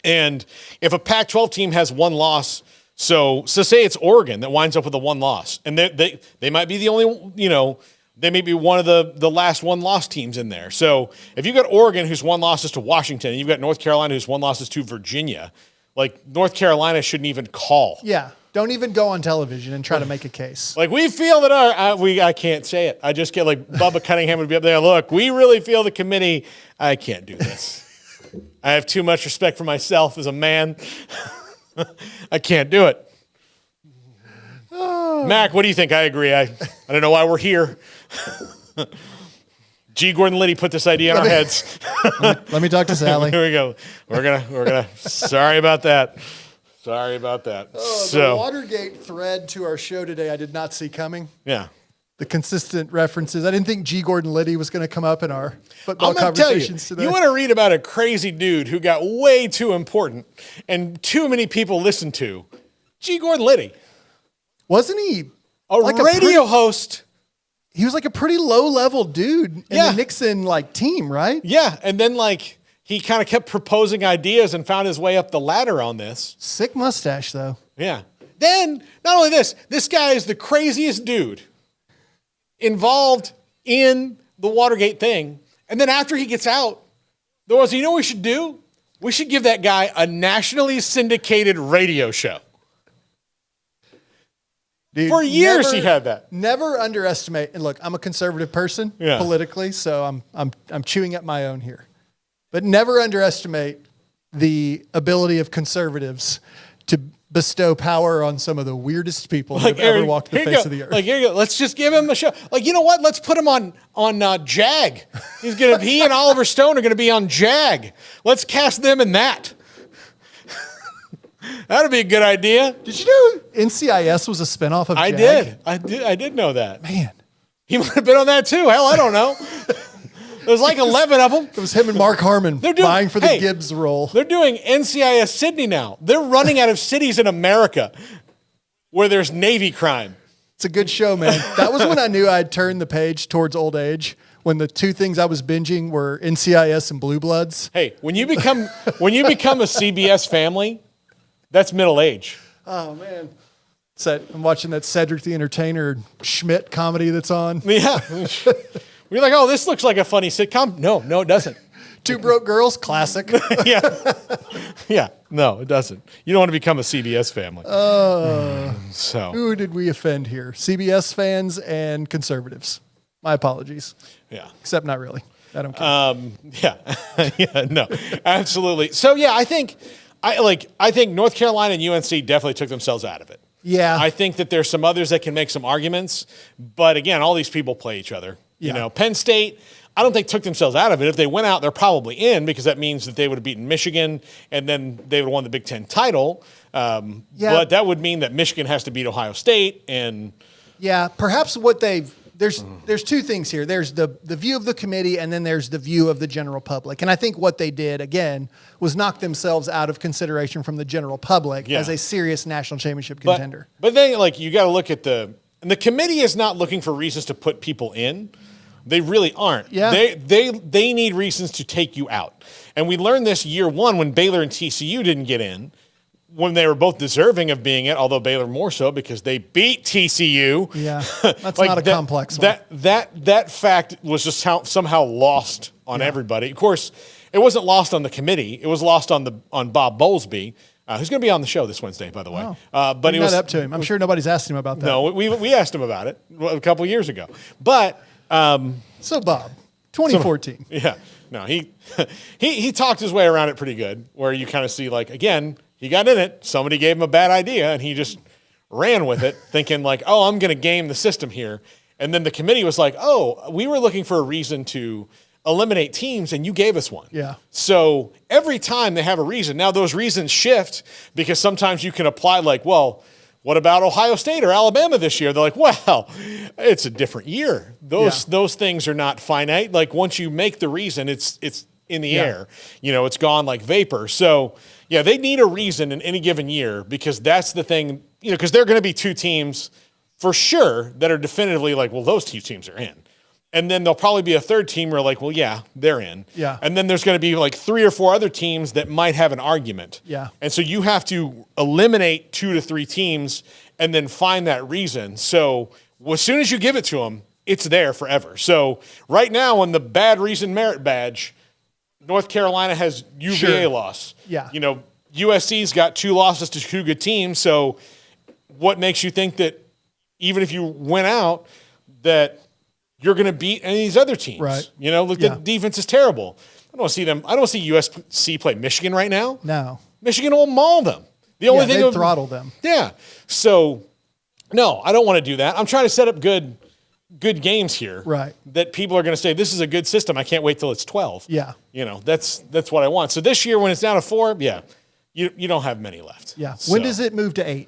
[SPEAKER 2] And if a Pac-12 team has one loss, so say it's Oregon that winds up with a one loss, and they might be the only, they may be one of the last one-loss teams in there. So if you've got Oregon whose one loss is to Washington, and you've got North Carolina whose one loss is to Virginia, North Carolina shouldn't even call.
[SPEAKER 3] Yeah. Don't even go on television and try to make a case.
[SPEAKER 2] We feel that I can't say it. I just get Bubba Cunningham would be up there. Look, we really feel the committee. I can't do this. I have too much respect for myself as a man. I can't do it. Mac, what do you think? I agree. I don't know why we're here. G. Gordon Liddy put this idea in our heads.
[SPEAKER 3] Let me talk to Sally.
[SPEAKER 2] Here we go. We're gonna. Sorry about that. Sorry about that.
[SPEAKER 3] The Watergate thread to our show today, I did not see coming.
[SPEAKER 2] Yeah.
[SPEAKER 3] The consistent references. I didn't think G. Gordon Liddy was going to come up in our football
[SPEAKER 2] I'm gonna
[SPEAKER 3] conversations
[SPEAKER 2] tell you,
[SPEAKER 3] today.
[SPEAKER 2] You want to read about a crazy dude who got way too important and too many people listened to? G. Gordon Liddy.
[SPEAKER 3] Wasn't he
[SPEAKER 2] a radio host?
[SPEAKER 3] He was a pretty low-level dude in the Nixon team, right?
[SPEAKER 2] Yeah, and then he kind of kept proposing ideas and found his way up the ladder on this.
[SPEAKER 3] Sick mustache, though.
[SPEAKER 2] Yeah. Then, not only this guy is the craziest dude involved in the Watergate thing. And then after he gets out, there was, what we should do? We should give that guy a nationally syndicated radio show.
[SPEAKER 3] Dude,
[SPEAKER 2] for years he had that.
[SPEAKER 3] Never underestimate. And look, I'm a conservative person politically, so I'm chewing up my own here. But never underestimate the ability of conservatives to bestow power on some of the weirdest people that have ever walked the face of the earth.
[SPEAKER 2] Here you go. Let's just give him a show. You know what? Let's put him on Jag. He and Oliver Stone are gonna be on Jag. Let's cast them in that. That'd be a good idea.
[SPEAKER 3] Did you know NCIS was a spinoff of Jag?
[SPEAKER 2] I did know that.
[SPEAKER 3] Man.
[SPEAKER 2] He might have been on that too. Hell, I don't know. There's 11 of them.
[SPEAKER 3] It was him and Mark Harmon vying for the Gibbs role.
[SPEAKER 2] They're doing NCIS Sydney now. They're running out of cities in America where there's Navy crime.
[SPEAKER 3] It's a good show, man. That was when I knew I'd turned the page towards old age, when the two things I was binging were NCIS and Blue Bloods.
[SPEAKER 2] Hey, when you become a CBS family, that's middle age.
[SPEAKER 3] Oh, man. I'm watching that Cedric the Entertainer Schmidt comedy that's on.
[SPEAKER 2] Yeah. We're like, oh, this looks like a funny sitcom. No, it doesn't.
[SPEAKER 3] Two Broke Girls, classic.
[SPEAKER 2] Yeah. No, it doesn't. You don't want to become a CBS family. So
[SPEAKER 3] who did we offend here? CBS fans and conservatives. My apologies.
[SPEAKER 2] Yeah.
[SPEAKER 3] Except not really. I don't care.
[SPEAKER 2] Yeah, no, absolutely. So yeah, I think North Carolina and UNC definitely took themselves out of it.
[SPEAKER 3] Yeah.
[SPEAKER 2] I think that there's some others that can make some arguments, but again, all these people play each other.
[SPEAKER 3] Yeah.
[SPEAKER 2] Penn State, I don't think took themselves out of it. If they went out, they're probably in, because that means that they would have beaten Michigan and then they would have won the Big Ten title. But that would mean that Michigan has to beat Ohio State. And
[SPEAKER 3] perhaps there's two things here. There's the view of the committee, and then there's the view of the general public. And I think what they did, again, was knock themselves out of consideration from the general public as a serious national championship contender.
[SPEAKER 2] But then, you got to look at the committee is not looking for reasons to put people in. They really aren't.
[SPEAKER 3] Yeah.
[SPEAKER 2] They need reasons to take you out. And we learned this year one when Baylor and TCU didn't get in, when they were both deserving of being it, although Baylor more so because they beat TCU.
[SPEAKER 3] Yeah, that's not a complex one.
[SPEAKER 2] That fact was just somehow lost on everybody. Of course, it wasn't lost on the committee. It was lost on Bob Bowlesby. who's going to be on the show this Wednesday, by the way.
[SPEAKER 3] Oh.
[SPEAKER 2] But it was
[SPEAKER 3] up to him. I'm sure nobody's asked him about that.
[SPEAKER 2] No, we asked him about it a couple years ago. But
[SPEAKER 3] so Bob, 2014.
[SPEAKER 2] Yeah, no, he talked his way around it pretty good. Where you kind of see like again, he got in it. Somebody gave him a bad idea, and he just ran with it, thinking like, oh, I'm going to game the system here. And then the committee was like, oh, we were looking for a reason to eliminate teams, and you gave us one.
[SPEAKER 3] Yeah.
[SPEAKER 2] So every time they have a reason, now those reasons shift because sometimes you can apply like, well, what about Ohio State or Alabama this year? They're like, well, it's a different year. Those things are not finite. Like once you make the reason, it's in the air. You know, it's gone like vapor. So yeah, they need a reason in any given year because that's the thing. You know, because there are going to be two teams for sure that are definitively like, well, those two teams are in. And then there'll probably be a third team where like, well, yeah, they're in.
[SPEAKER 3] Yeah.
[SPEAKER 2] And then there's going to be like 3 or 4 other teams that might have an argument.
[SPEAKER 3] Yeah.
[SPEAKER 2] And so you have to eliminate 2 to 3 teams and then find that reason. So as soon as you give it to them, it's there forever. So right now on the bad reason merit badge, North Carolina has UVA loss.
[SPEAKER 3] Yeah.
[SPEAKER 2] You know, USC's got 2 losses to 2 good teams. So what makes you think that even if you went out that you're going to beat any of these other teams?
[SPEAKER 3] Right.
[SPEAKER 2] You know, look, the defense is terrible. I don't see them. I don't see USC play Michigan right now.
[SPEAKER 3] No.
[SPEAKER 2] Michigan will maul them. The only thing
[SPEAKER 3] they throttle them.
[SPEAKER 2] Yeah. So, no, I don't want to do that. I'm trying to set up good games here.
[SPEAKER 3] Right.
[SPEAKER 2] That people are going to say, this is a good system. I can't wait till it's 12.
[SPEAKER 3] Yeah.
[SPEAKER 2] You know, that's what I want. So this year when it's down to 4, you don't have many left.
[SPEAKER 3] Yeah.
[SPEAKER 2] So,
[SPEAKER 3] When does it move to 8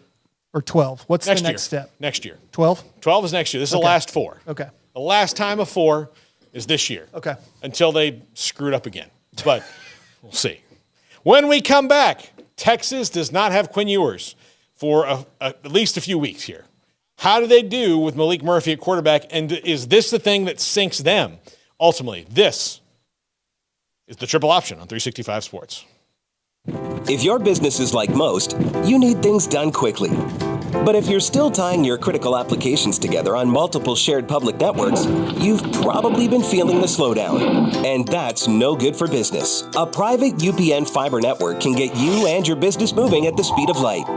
[SPEAKER 3] or 12? What's the next step?
[SPEAKER 2] Next year.
[SPEAKER 3] 12?
[SPEAKER 2] 12 is next year. This is the last 4.
[SPEAKER 3] Okay.
[SPEAKER 2] The last time of 4 is this year.
[SPEAKER 3] Okay.
[SPEAKER 2] Until they screw it up again. But we'll see. When we come back, Texas does not have Quinn Ewers for at least a few weeks here. How do they do with Malik Murphy at quarterback? And is this the thing that sinks them? Ultimately, this is the triple option on 365 Sports.
[SPEAKER 4] If your business is like most, you need things done quickly. But if you're still tying your critical applications together on multiple shared public networks, you've probably been feeling the slowdown. And that's no good for business. A private UPN fiber network can get you and your business moving at the speed of light.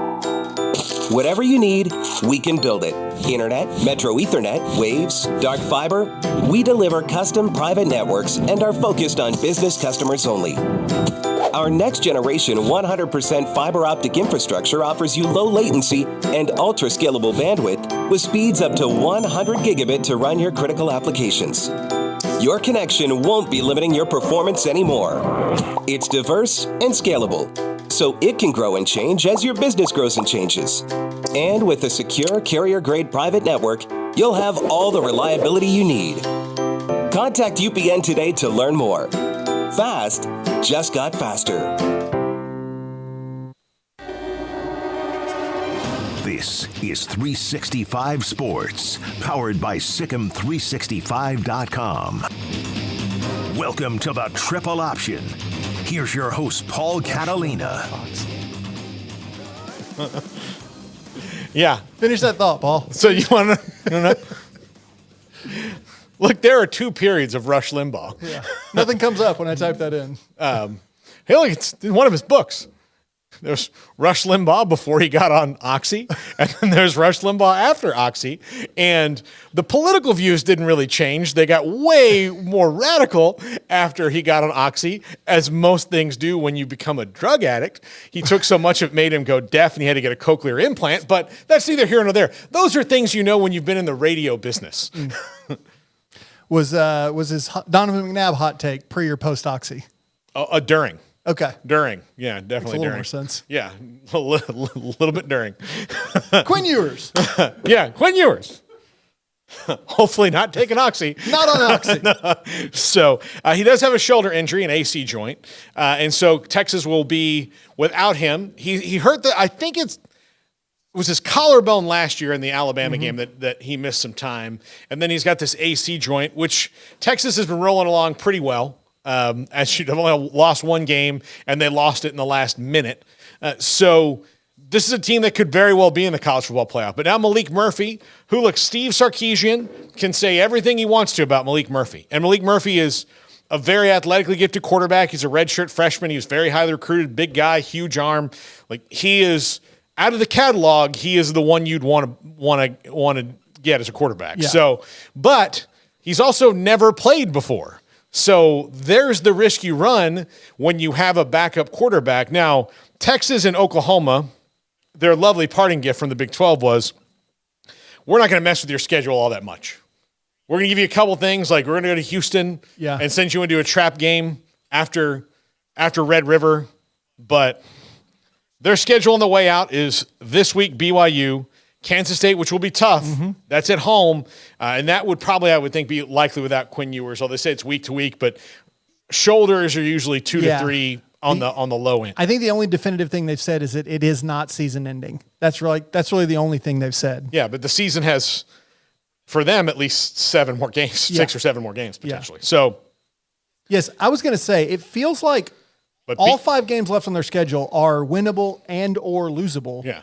[SPEAKER 4] Whatever you need, we can build it. Internet, Metro Ethernet, Waves, dark fiber. We deliver custom private networks and are focused on business customers only. Our next generation 100% fiber optic infrastructure offers you low latency and ultra scalable bandwidth with speeds up to 100 gigabit to run your critical applications. Your connection won't be limiting your performance anymore. It's diverse and scalable, so it can grow and change as your business grows and changes. And with a secure carrier-grade private network, you'll have all the reliability you need. Contact UPN today to learn more. Fast just got faster.
[SPEAKER 1] This is 365 Sports, powered by Sikkim365.com. Welcome to the Triple Option. Here's your host, Paul Catalina.
[SPEAKER 2] Yeah.
[SPEAKER 3] Finish that thought, Paul.
[SPEAKER 2] So you want to know? Look, there are 2 periods of Rush Limbaugh.
[SPEAKER 3] Yeah. Nothing comes up when I type that in.
[SPEAKER 2] Hey, look, it's in one of his books. There's Rush Limbaugh before he got on Oxy, and then there's Rush Limbaugh after Oxy. And the political views didn't really change. They got way more radical after he got on Oxy, as most things do when you become a drug addict. He took so much it made him go deaf, and he had to get a cochlear implant. But that's neither here nor there. Those are things you know when you've been in the radio business.
[SPEAKER 3] Was his Donovan McNabb hot take pre or post Oxy?
[SPEAKER 2] During.
[SPEAKER 3] Okay.
[SPEAKER 2] During. Yeah, definitely during.
[SPEAKER 3] Makes a little more sense.
[SPEAKER 2] Yeah, a little bit during.
[SPEAKER 3] Quinn Ewers.
[SPEAKER 2] Yeah, Quinn Ewers. Hopefully not taking Oxy.
[SPEAKER 3] Not on Oxy.
[SPEAKER 2] No. So he does have a shoulder injury, an AC joint. And so Texas will be without him. He hurt I think it was his collarbone last year in the Alabama game that he missed some time. And then he's got this AC joint, which Texas has been rolling along pretty well. As she'd only lost 1 game, and they lost it in the last minute. So this is a team that could very well be in the college football playoff. But now Malik Murphy, who looks Steve Sarkisian, can say everything he wants to about Malik Murphy. And Malik Murphy is a very athletically gifted quarterback. He's a redshirt freshman. He was very highly recruited, big guy, huge arm. Like, he is out of the catalog. He is the one you'd want to get as a quarterback.
[SPEAKER 3] Yeah.
[SPEAKER 2] So, but he's also never played before. So there's the risk you run when you have a backup quarterback. Now, Texas and Oklahoma, their lovely parting gift from the Big 12 was, we're not going to mess with your schedule all that much. We're going to give you a couple things, like we're going to go to Houston and send you into a trap game after Red River. But their schedule on the way out is this week BYU, Kansas State, which will be tough. Mm-hmm. That's at home. And that would probably, I would think, be likely without Quinn Ewers. Although they say it's week to week, but shoulders are usually 2 to 3 on the low end.
[SPEAKER 3] I think the only definitive thing they've said is that it is not season ending. That's really the only thing they've said.
[SPEAKER 2] Yeah, but the season has, for them, at least 7 more games, 6 or 7 more games potentially. Yeah. So,
[SPEAKER 3] yes, I was going to say, it feels like all 5 games left on their schedule are winnable and or losable.
[SPEAKER 2] Yeah.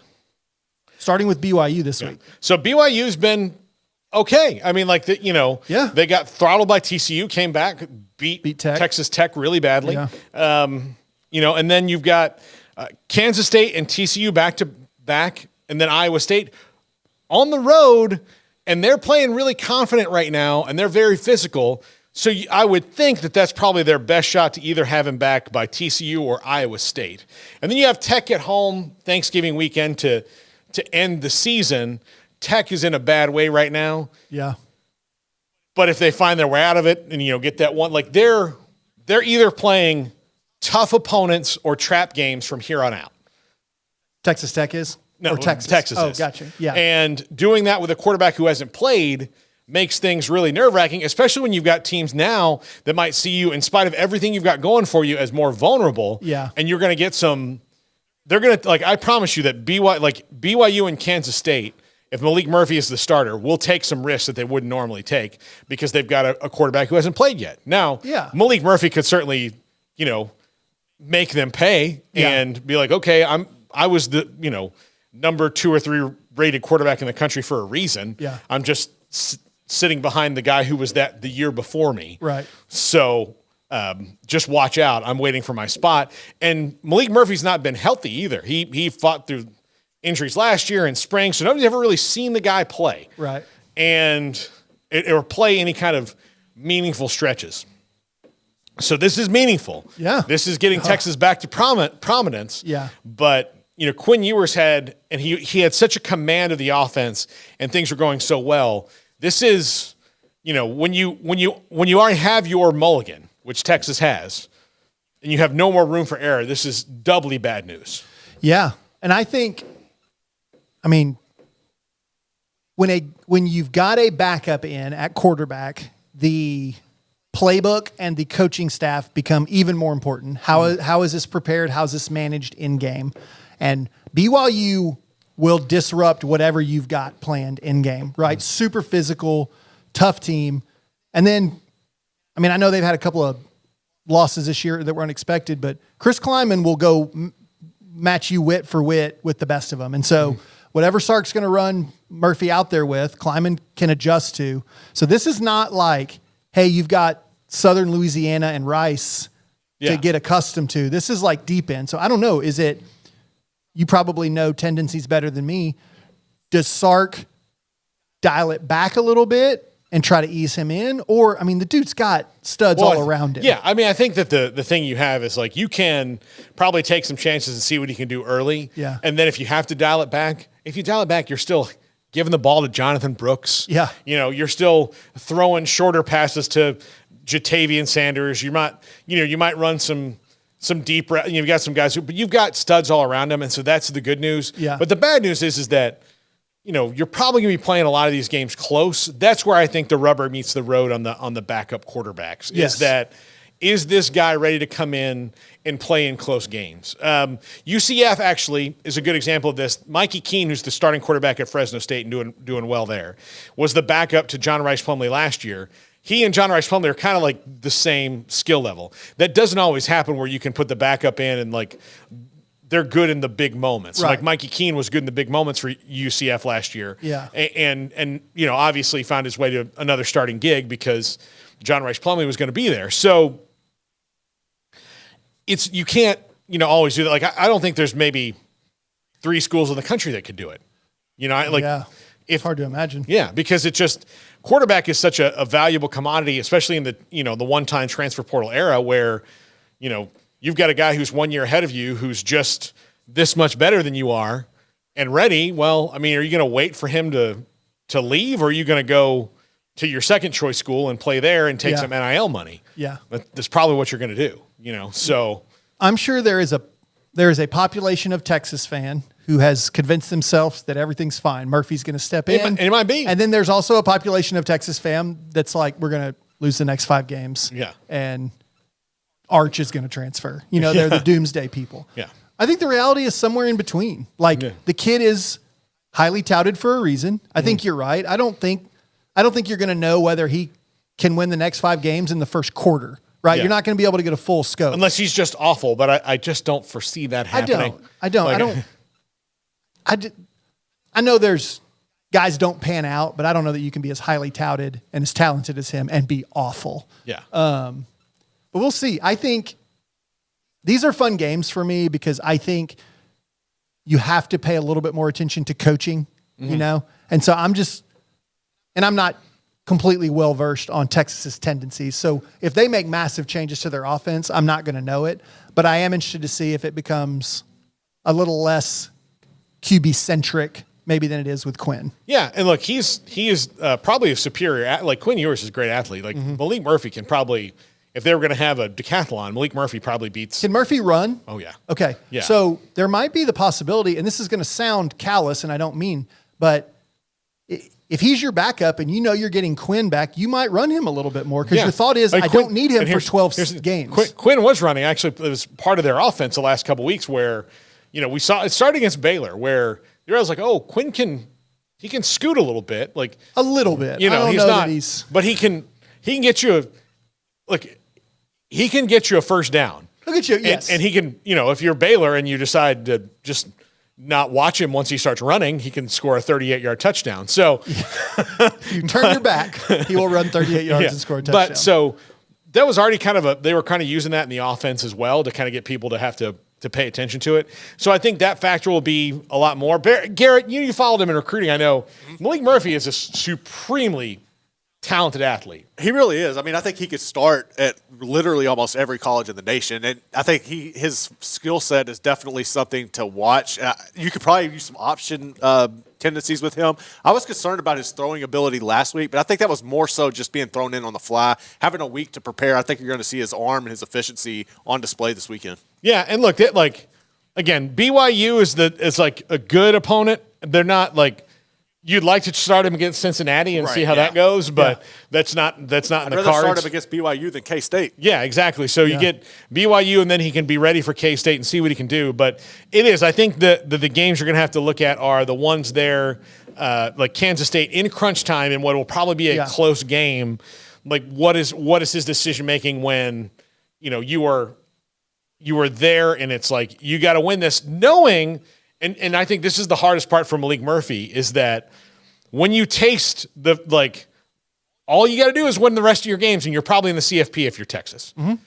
[SPEAKER 3] Starting with BYU this week. So
[SPEAKER 2] BYU's been okay. I mean, like, they got throttled by TCU, came back, beat Texas Tech really badly. Yeah. And then you've got Kansas State and TCU back to back, and then Iowa State on the road, and they're playing really confident right now, and they're very physical. So I would think that that's probably their best shot to either have him back by TCU or Iowa State. And then you have Tech at home Thanksgiving weekend to end the season. Tech is in a bad way right now.
[SPEAKER 3] Yeah.
[SPEAKER 2] But if they find their way out of it and, get that one, like they're either playing tough opponents or trap games from here on out.
[SPEAKER 3] Texas Tech is?
[SPEAKER 2] No,
[SPEAKER 3] or Texas
[SPEAKER 2] is.
[SPEAKER 3] Oh, gotcha. Yeah.
[SPEAKER 2] And doing that with a quarterback who hasn't played makes things really nerve-wracking, especially when you've got teams now that might see you, in spite of everything you've got going for you, as more vulnerable.
[SPEAKER 3] Yeah.
[SPEAKER 2] And you're going to get some – they're going to – like, I promise you that BYU and Kansas State, if Malik Murphy is the starter, will take some risks that they wouldn't normally take because they've got a quarterback who hasn't played yet. Now, Malik Murphy could certainly, make them pay and be like, okay, I was the, number 2 or 3 rated quarterback in the country for a reason.
[SPEAKER 3] Yeah.
[SPEAKER 2] I'm just sitting behind the guy who was that the year before me.
[SPEAKER 3] Right.
[SPEAKER 2] So just watch out. I'm waiting for my spot. And Malik Murphy's not been healthy either. He fought through injuries last year in spring, so nobody's ever really seen the guy play.
[SPEAKER 3] Right.
[SPEAKER 2] And or play any kind of meaningful stretches. So this is meaningful.
[SPEAKER 3] Yeah.
[SPEAKER 2] This is getting Texas back to prominence.
[SPEAKER 3] Yeah.
[SPEAKER 2] But Quinn Ewers had, and he had such a command of the offense, and things were going so well. This is, when you already have your mulligan, which Texas has, and you have no more room for error, this is doubly bad news.
[SPEAKER 3] Yeah. And I think, when you've got a backup in at quarterback, the playbook and the coaching staff become even more important. How is this prepared? How is this managed in game? And BYU will disrupt whatever you've got planned in game, right? Super physical, tough team. And then, I know they've had a couple of losses this year that were unexpected, but Chris Kleiman will go match you wit for wit with the best of them. And so whatever Sark's going to run Murphy out there with, Kleiman can adjust to. So this is not like, hey, you've got Southern Louisiana and Rice to get accustomed to. This is like deep in. So I don't know. Is it, you probably know tendencies better than me. Does Sark dial it back a little bit and try to ease him in? Or, the dude's got studs all around him.
[SPEAKER 2] Yeah, I think that the thing you have is, like, you can probably take some chances and see what he can do early.
[SPEAKER 3] Yeah.
[SPEAKER 2] And then if you have to dial it back, you're still giving the ball to Jonathan Brooks.
[SPEAKER 3] Yeah.
[SPEAKER 2] You're still throwing shorter passes to Jatavian Sanders. You might run some deep, you've got some guys but you've got studs all around them. And so that's the good news.
[SPEAKER 3] Yeah.
[SPEAKER 2] But the bad news is that, you're probably going to be playing a lot of these games close. That's where I think the rubber meets the road on the backup quarterbacks.
[SPEAKER 3] Yes.
[SPEAKER 2] Is this guy ready to come in and play in close games? UCF actually is a good example of this. Mikey Keene, who's the starting quarterback at Fresno State and doing well there, was the backup to John Rice Plumlee last year. He and John Rice Plumlee are kind of like the same skill level. That doesn't always happen where you can put the backup in and, like, they're good in the big moments.
[SPEAKER 3] Right.
[SPEAKER 2] Like Mikey Keene was good in the big moments for UCF last year.
[SPEAKER 3] Yeah.
[SPEAKER 2] And obviously found his way to another starting gig because, John Rice Plumlee was going to be there. So you can't, always do that. Like, I don't think there's maybe 3 schools in the country that could do it.
[SPEAKER 3] It's hard to imagine.
[SPEAKER 2] Yeah, because it just quarterback is such a valuable commodity, especially in the the one-time transfer portal era where you've got a guy who's 1 year ahead of you who's just this much better than you are and ready. Well, I mean, are you going to wait for him to leave, or are you going to go to your second choice school and play there and take some NIL money?
[SPEAKER 3] Yeah,
[SPEAKER 2] that's probably what you're going to do. So
[SPEAKER 3] I'm sure there is a population of Texas fan who has convinced themselves that everything's fine. Murphy's going to step in.
[SPEAKER 2] It might be.
[SPEAKER 3] And then there's also a population of Texas fan that's like, we're going to lose the next 5 games.
[SPEAKER 2] Yeah.
[SPEAKER 3] And Arch is going to transfer. They're the doomsday people.
[SPEAKER 2] Yeah.
[SPEAKER 3] I think the reality is somewhere in between. Like, the kid is highly touted for a reason. I think you're right. I don't think you're going to know whether he can win the next 5 games in the first quarter. Right, you're not going to be able to get a full scope
[SPEAKER 2] unless he's just awful. But I just don't foresee that happening.
[SPEAKER 3] I don't. I know there's guys don't pan out, but I don't know that you can be as highly touted and as talented as him and be awful.
[SPEAKER 2] Yeah.
[SPEAKER 3] But we'll see. I think these are fun games for me because I think you have to pay a little bit more attention to coaching, And so I'm not completely well-versed on Texas's tendencies. So if they make massive changes to their offense, I'm not going to know it, but I am interested to see if it becomes a little less QB-centric maybe than it is with Quinn.
[SPEAKER 2] Yeah, and look, he is probably a superior, like Quinn Ewers is a great athlete. Like Malik Murphy can probably, if they were going to have a decathlon, Malik Murphy probably beats.
[SPEAKER 3] Can Murphy run?
[SPEAKER 2] Oh, yeah.
[SPEAKER 3] Okay.
[SPEAKER 2] Yeah.
[SPEAKER 3] So there might be the possibility, and this is going to sound callous, and I don't mean, but if he's your backup and you're getting Quinn back, you might run him a little bit more because your thought is, I don't need him for 12 games.
[SPEAKER 2] Quinn was running. Actually, it was part of their offense the last couple of weeks where, we saw it started against Baylor where I was like, oh, Quinn can scoot a little bit. Like
[SPEAKER 3] a little bit.
[SPEAKER 2] He's not, but he can get you he can get you a first down.
[SPEAKER 3] Look at you, yes.
[SPEAKER 2] And he can, if you're Baylor and you decide to just not watch him once he starts running, he can score a 38-yard touchdown. So
[SPEAKER 3] if you turn your back, he will run 38 yards and score a touchdown.
[SPEAKER 2] But so that was already they were kind of using that in the offense as well to kind of get people to have to pay attention to it. So I think that factor will be a lot more. Garrett, you followed him in recruiting, I know. Malik Murphy is a supremely talented athlete.
[SPEAKER 5] He really is. I mean, I think he could start at literally almost every college in the nation, and I think his skill set is definitely something to watch. You could probably use some option tendencies with him. I was concerned about his throwing ability last week, but I think that was more so just being thrown in on the fly, having a week to prepare. I think you're going to see his arm and his efficiency on display this weekend.
[SPEAKER 2] Yeah, and look, again, BYU is like a good opponent. They're not like. You'd like to start him against Cincinnati and see how that goes, but that's not in the cards.
[SPEAKER 5] I'd rather start him against BYU than K-State.
[SPEAKER 2] Yeah, exactly. So you get BYU, and then he can be ready for K-State and see what he can do. But it is. I think the games you're going to have to look at are the ones there, like Kansas State in crunch time, and what will probably be a close game. Like what is his decision making when you are there, and it's like you got to win this, knowing. And I think this is the hardest part for Malik Murphy is that when you taste all you got to do is win the rest of your games, and you're probably in the CFP if you're Texas. Mm-hmm.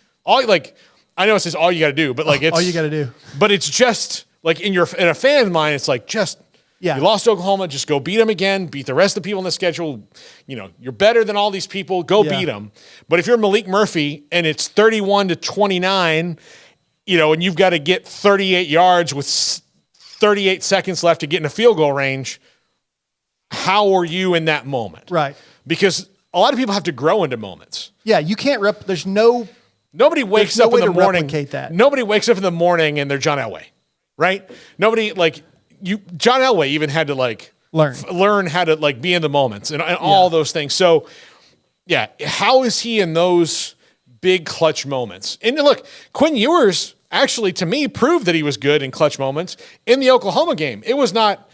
[SPEAKER 2] I know it says all you got to do, but it's
[SPEAKER 3] all you got to do.
[SPEAKER 2] But it's just like in a fan's mind, it's like you lost to Oklahoma, just go beat them again, beat the rest of the people in the schedule. You're better than all these people, go beat them. But if you're Malik Murphy and it's 31-29, and you've got to get 38 yards with 38 seconds left to get in a field goal range, how are you in that moment?
[SPEAKER 3] Right.
[SPEAKER 2] Because a lot of people have to grow into moments.
[SPEAKER 3] Yeah, you can't
[SPEAKER 2] Nobody wakes up in the morning.
[SPEAKER 3] Replicate that.
[SPEAKER 2] Nobody wakes up in the morning and they're John Elway, right? Nobody John Elway even had to learn how to be in the moments and all those things. So yeah, how is he in those big clutch moments? And look, Quinn Ewers actually, to me, proved that he was good in clutch moments in the Oklahoma game. It was not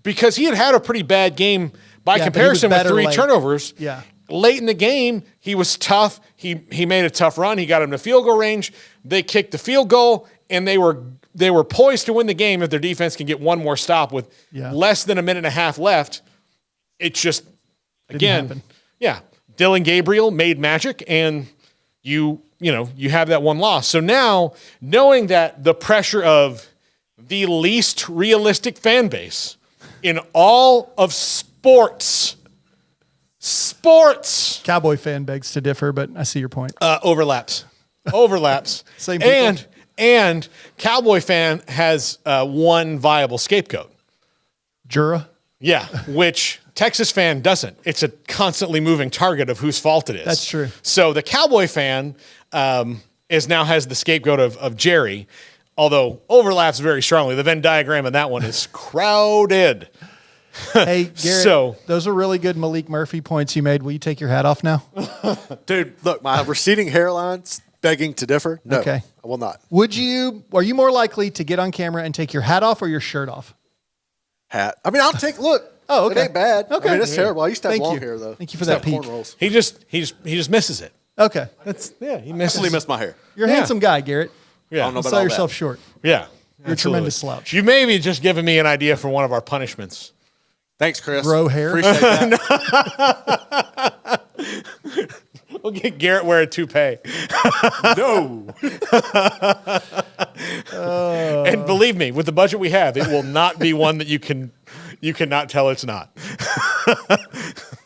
[SPEAKER 2] because he had a pretty bad game by comparison with 3 turnovers.
[SPEAKER 3] Yeah.
[SPEAKER 2] Late in the game, he was tough. He made a tough run. He got him to field goal range. They kicked the field goal, and they were poised to win the game if their defense can get one more stop with less than a minute and a half left. It just, again, Dylan Gabriel made magic, and you have that one loss. So now, knowing that the pressure of the least realistic fan base in all of sports,
[SPEAKER 3] Cowboy fan begs to differ, but I see your point.
[SPEAKER 2] overlaps.
[SPEAKER 3] Same people.
[SPEAKER 2] And Cowboy fan has one viable scapegoat.
[SPEAKER 3] Jura?
[SPEAKER 2] Yeah, which Texas fan doesn't. It's a constantly moving target of whose fault it is.
[SPEAKER 3] That's true.
[SPEAKER 2] So the Cowboy fan has the scapegoat of Jerry, although overlaps very strongly. The Venn diagram in that one is crowded.
[SPEAKER 3] Hey, Garrett, those are really good Malik Murphy points you made. Will you take your hat off now?
[SPEAKER 5] Dude, look, my receding hairline's begging to differ. No,
[SPEAKER 3] Okay.
[SPEAKER 5] I will not.
[SPEAKER 3] Are you more likely to get on camera and take your hat off or your shirt off?
[SPEAKER 5] Hat. I mean, I'll take, look.
[SPEAKER 3] Oh, okay.
[SPEAKER 5] It ain't bad.
[SPEAKER 3] Okay.
[SPEAKER 5] I mean, it's terrible. I used to have
[SPEAKER 3] Thank
[SPEAKER 5] long
[SPEAKER 3] you.
[SPEAKER 5] hair, though.
[SPEAKER 3] Thank you for
[SPEAKER 5] Used to
[SPEAKER 3] that
[SPEAKER 5] have
[SPEAKER 3] peek.
[SPEAKER 5] cornrows.
[SPEAKER 2] He just misses it.
[SPEAKER 3] Okay.
[SPEAKER 2] He
[SPEAKER 5] I
[SPEAKER 2] misses
[SPEAKER 5] actually miss my hair.
[SPEAKER 3] You're a
[SPEAKER 2] Yeah.
[SPEAKER 3] handsome guy, Garrett.
[SPEAKER 2] Yeah.
[SPEAKER 5] I don't know about
[SPEAKER 3] Sell
[SPEAKER 5] all
[SPEAKER 3] yourself
[SPEAKER 5] that.
[SPEAKER 3] short.
[SPEAKER 2] Yeah.
[SPEAKER 3] You're a tremendous slouch.
[SPEAKER 2] You may be just giving me an idea for one of our punishments.
[SPEAKER 5] Thanks, Chris.
[SPEAKER 3] Grow hair.
[SPEAKER 5] Appreciate that.
[SPEAKER 2] We'll get Garrett wear a toupee.
[SPEAKER 5] No.
[SPEAKER 2] And believe me, with the budget we have, it will not be one that you cannot tell it's not.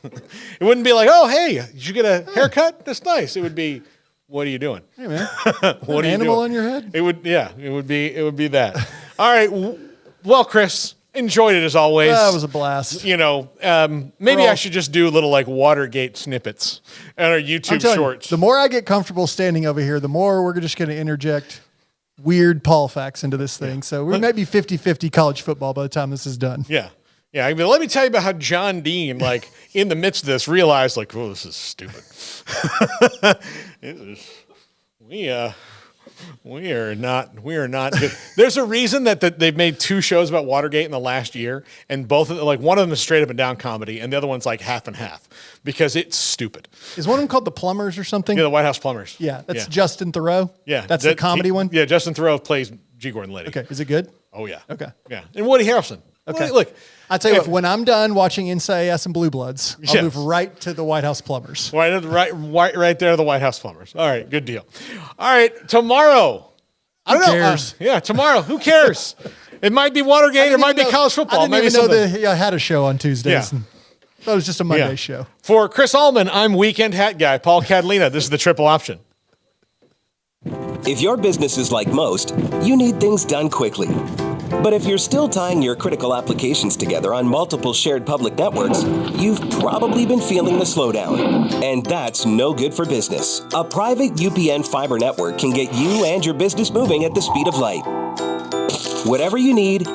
[SPEAKER 2] It wouldn't be like, oh, hey, did you get a haircut? That's nice. It would be, what are you doing?
[SPEAKER 3] Hey, man.
[SPEAKER 2] What are you
[SPEAKER 3] animal
[SPEAKER 2] doing?
[SPEAKER 3] on your head?
[SPEAKER 2] It would be that. All right. Well, Chris, enjoyed it as always.
[SPEAKER 3] That was a blast.
[SPEAKER 2] Maybe
[SPEAKER 3] We're
[SPEAKER 2] I
[SPEAKER 3] all-
[SPEAKER 2] should just do little like Watergate snippets on our
[SPEAKER 3] I'm
[SPEAKER 2] YouTube
[SPEAKER 3] telling you,
[SPEAKER 2] shorts.
[SPEAKER 3] the more I get comfortable standing over here, the more we're just going to interject weird Paul facts into this thing. So we might be 50-50 college football by the time this is done.
[SPEAKER 2] Yeah. Yeah. I mean, let me tell you about how John Dean, like in the midst of this, realized like, oh, this is stupid. We are not good. There's a reason that they've made two shows about Watergate in the last year, and both of them, like one of them is straight up and down comedy, and the other one's like half and half because it's stupid.
[SPEAKER 3] Is one of them called The Plumbers or something?
[SPEAKER 2] Yeah, the White House Plumbers.
[SPEAKER 3] Yeah, that's Justin Thoreau.
[SPEAKER 2] Yeah,
[SPEAKER 3] That's the comedy one?
[SPEAKER 2] Yeah, Justin Thoreau plays G. Gordon Liddy.
[SPEAKER 3] Okay, is it good?
[SPEAKER 2] Oh yeah.
[SPEAKER 3] Okay.
[SPEAKER 2] Yeah, and Woody Harrelson.
[SPEAKER 3] Okay.
[SPEAKER 2] Look,
[SPEAKER 3] I'll tell you what, when I'm done watching NCIS and Blue Bloods, I'll
[SPEAKER 2] Yes.
[SPEAKER 3] move right to the White House Plumbers.
[SPEAKER 2] right there, the White House Plumbers. All right, good deal. All right, tomorrow. I don't know.
[SPEAKER 3] cares?
[SPEAKER 2] Tomorrow. Who cares? It might be Watergate. It might be college football.
[SPEAKER 3] I didn't
[SPEAKER 2] Maybe
[SPEAKER 3] even know
[SPEAKER 2] something.
[SPEAKER 3] I had a show on Tuesdays.
[SPEAKER 2] Yeah.
[SPEAKER 3] Thought it was just a Monday
[SPEAKER 2] Yeah.
[SPEAKER 3] show.
[SPEAKER 2] For Chris Allman, I'm weekend hat guy, Paul Catalina. This is the triple option.
[SPEAKER 4] If your business is like most, you need things done quickly. But if you're still tying your critical applications together on multiple shared public networks, you've probably been feeling the slowdown. And that's no good for business. A private UPN fiber network can get you and your business moving at the speed of light. Whatever you need,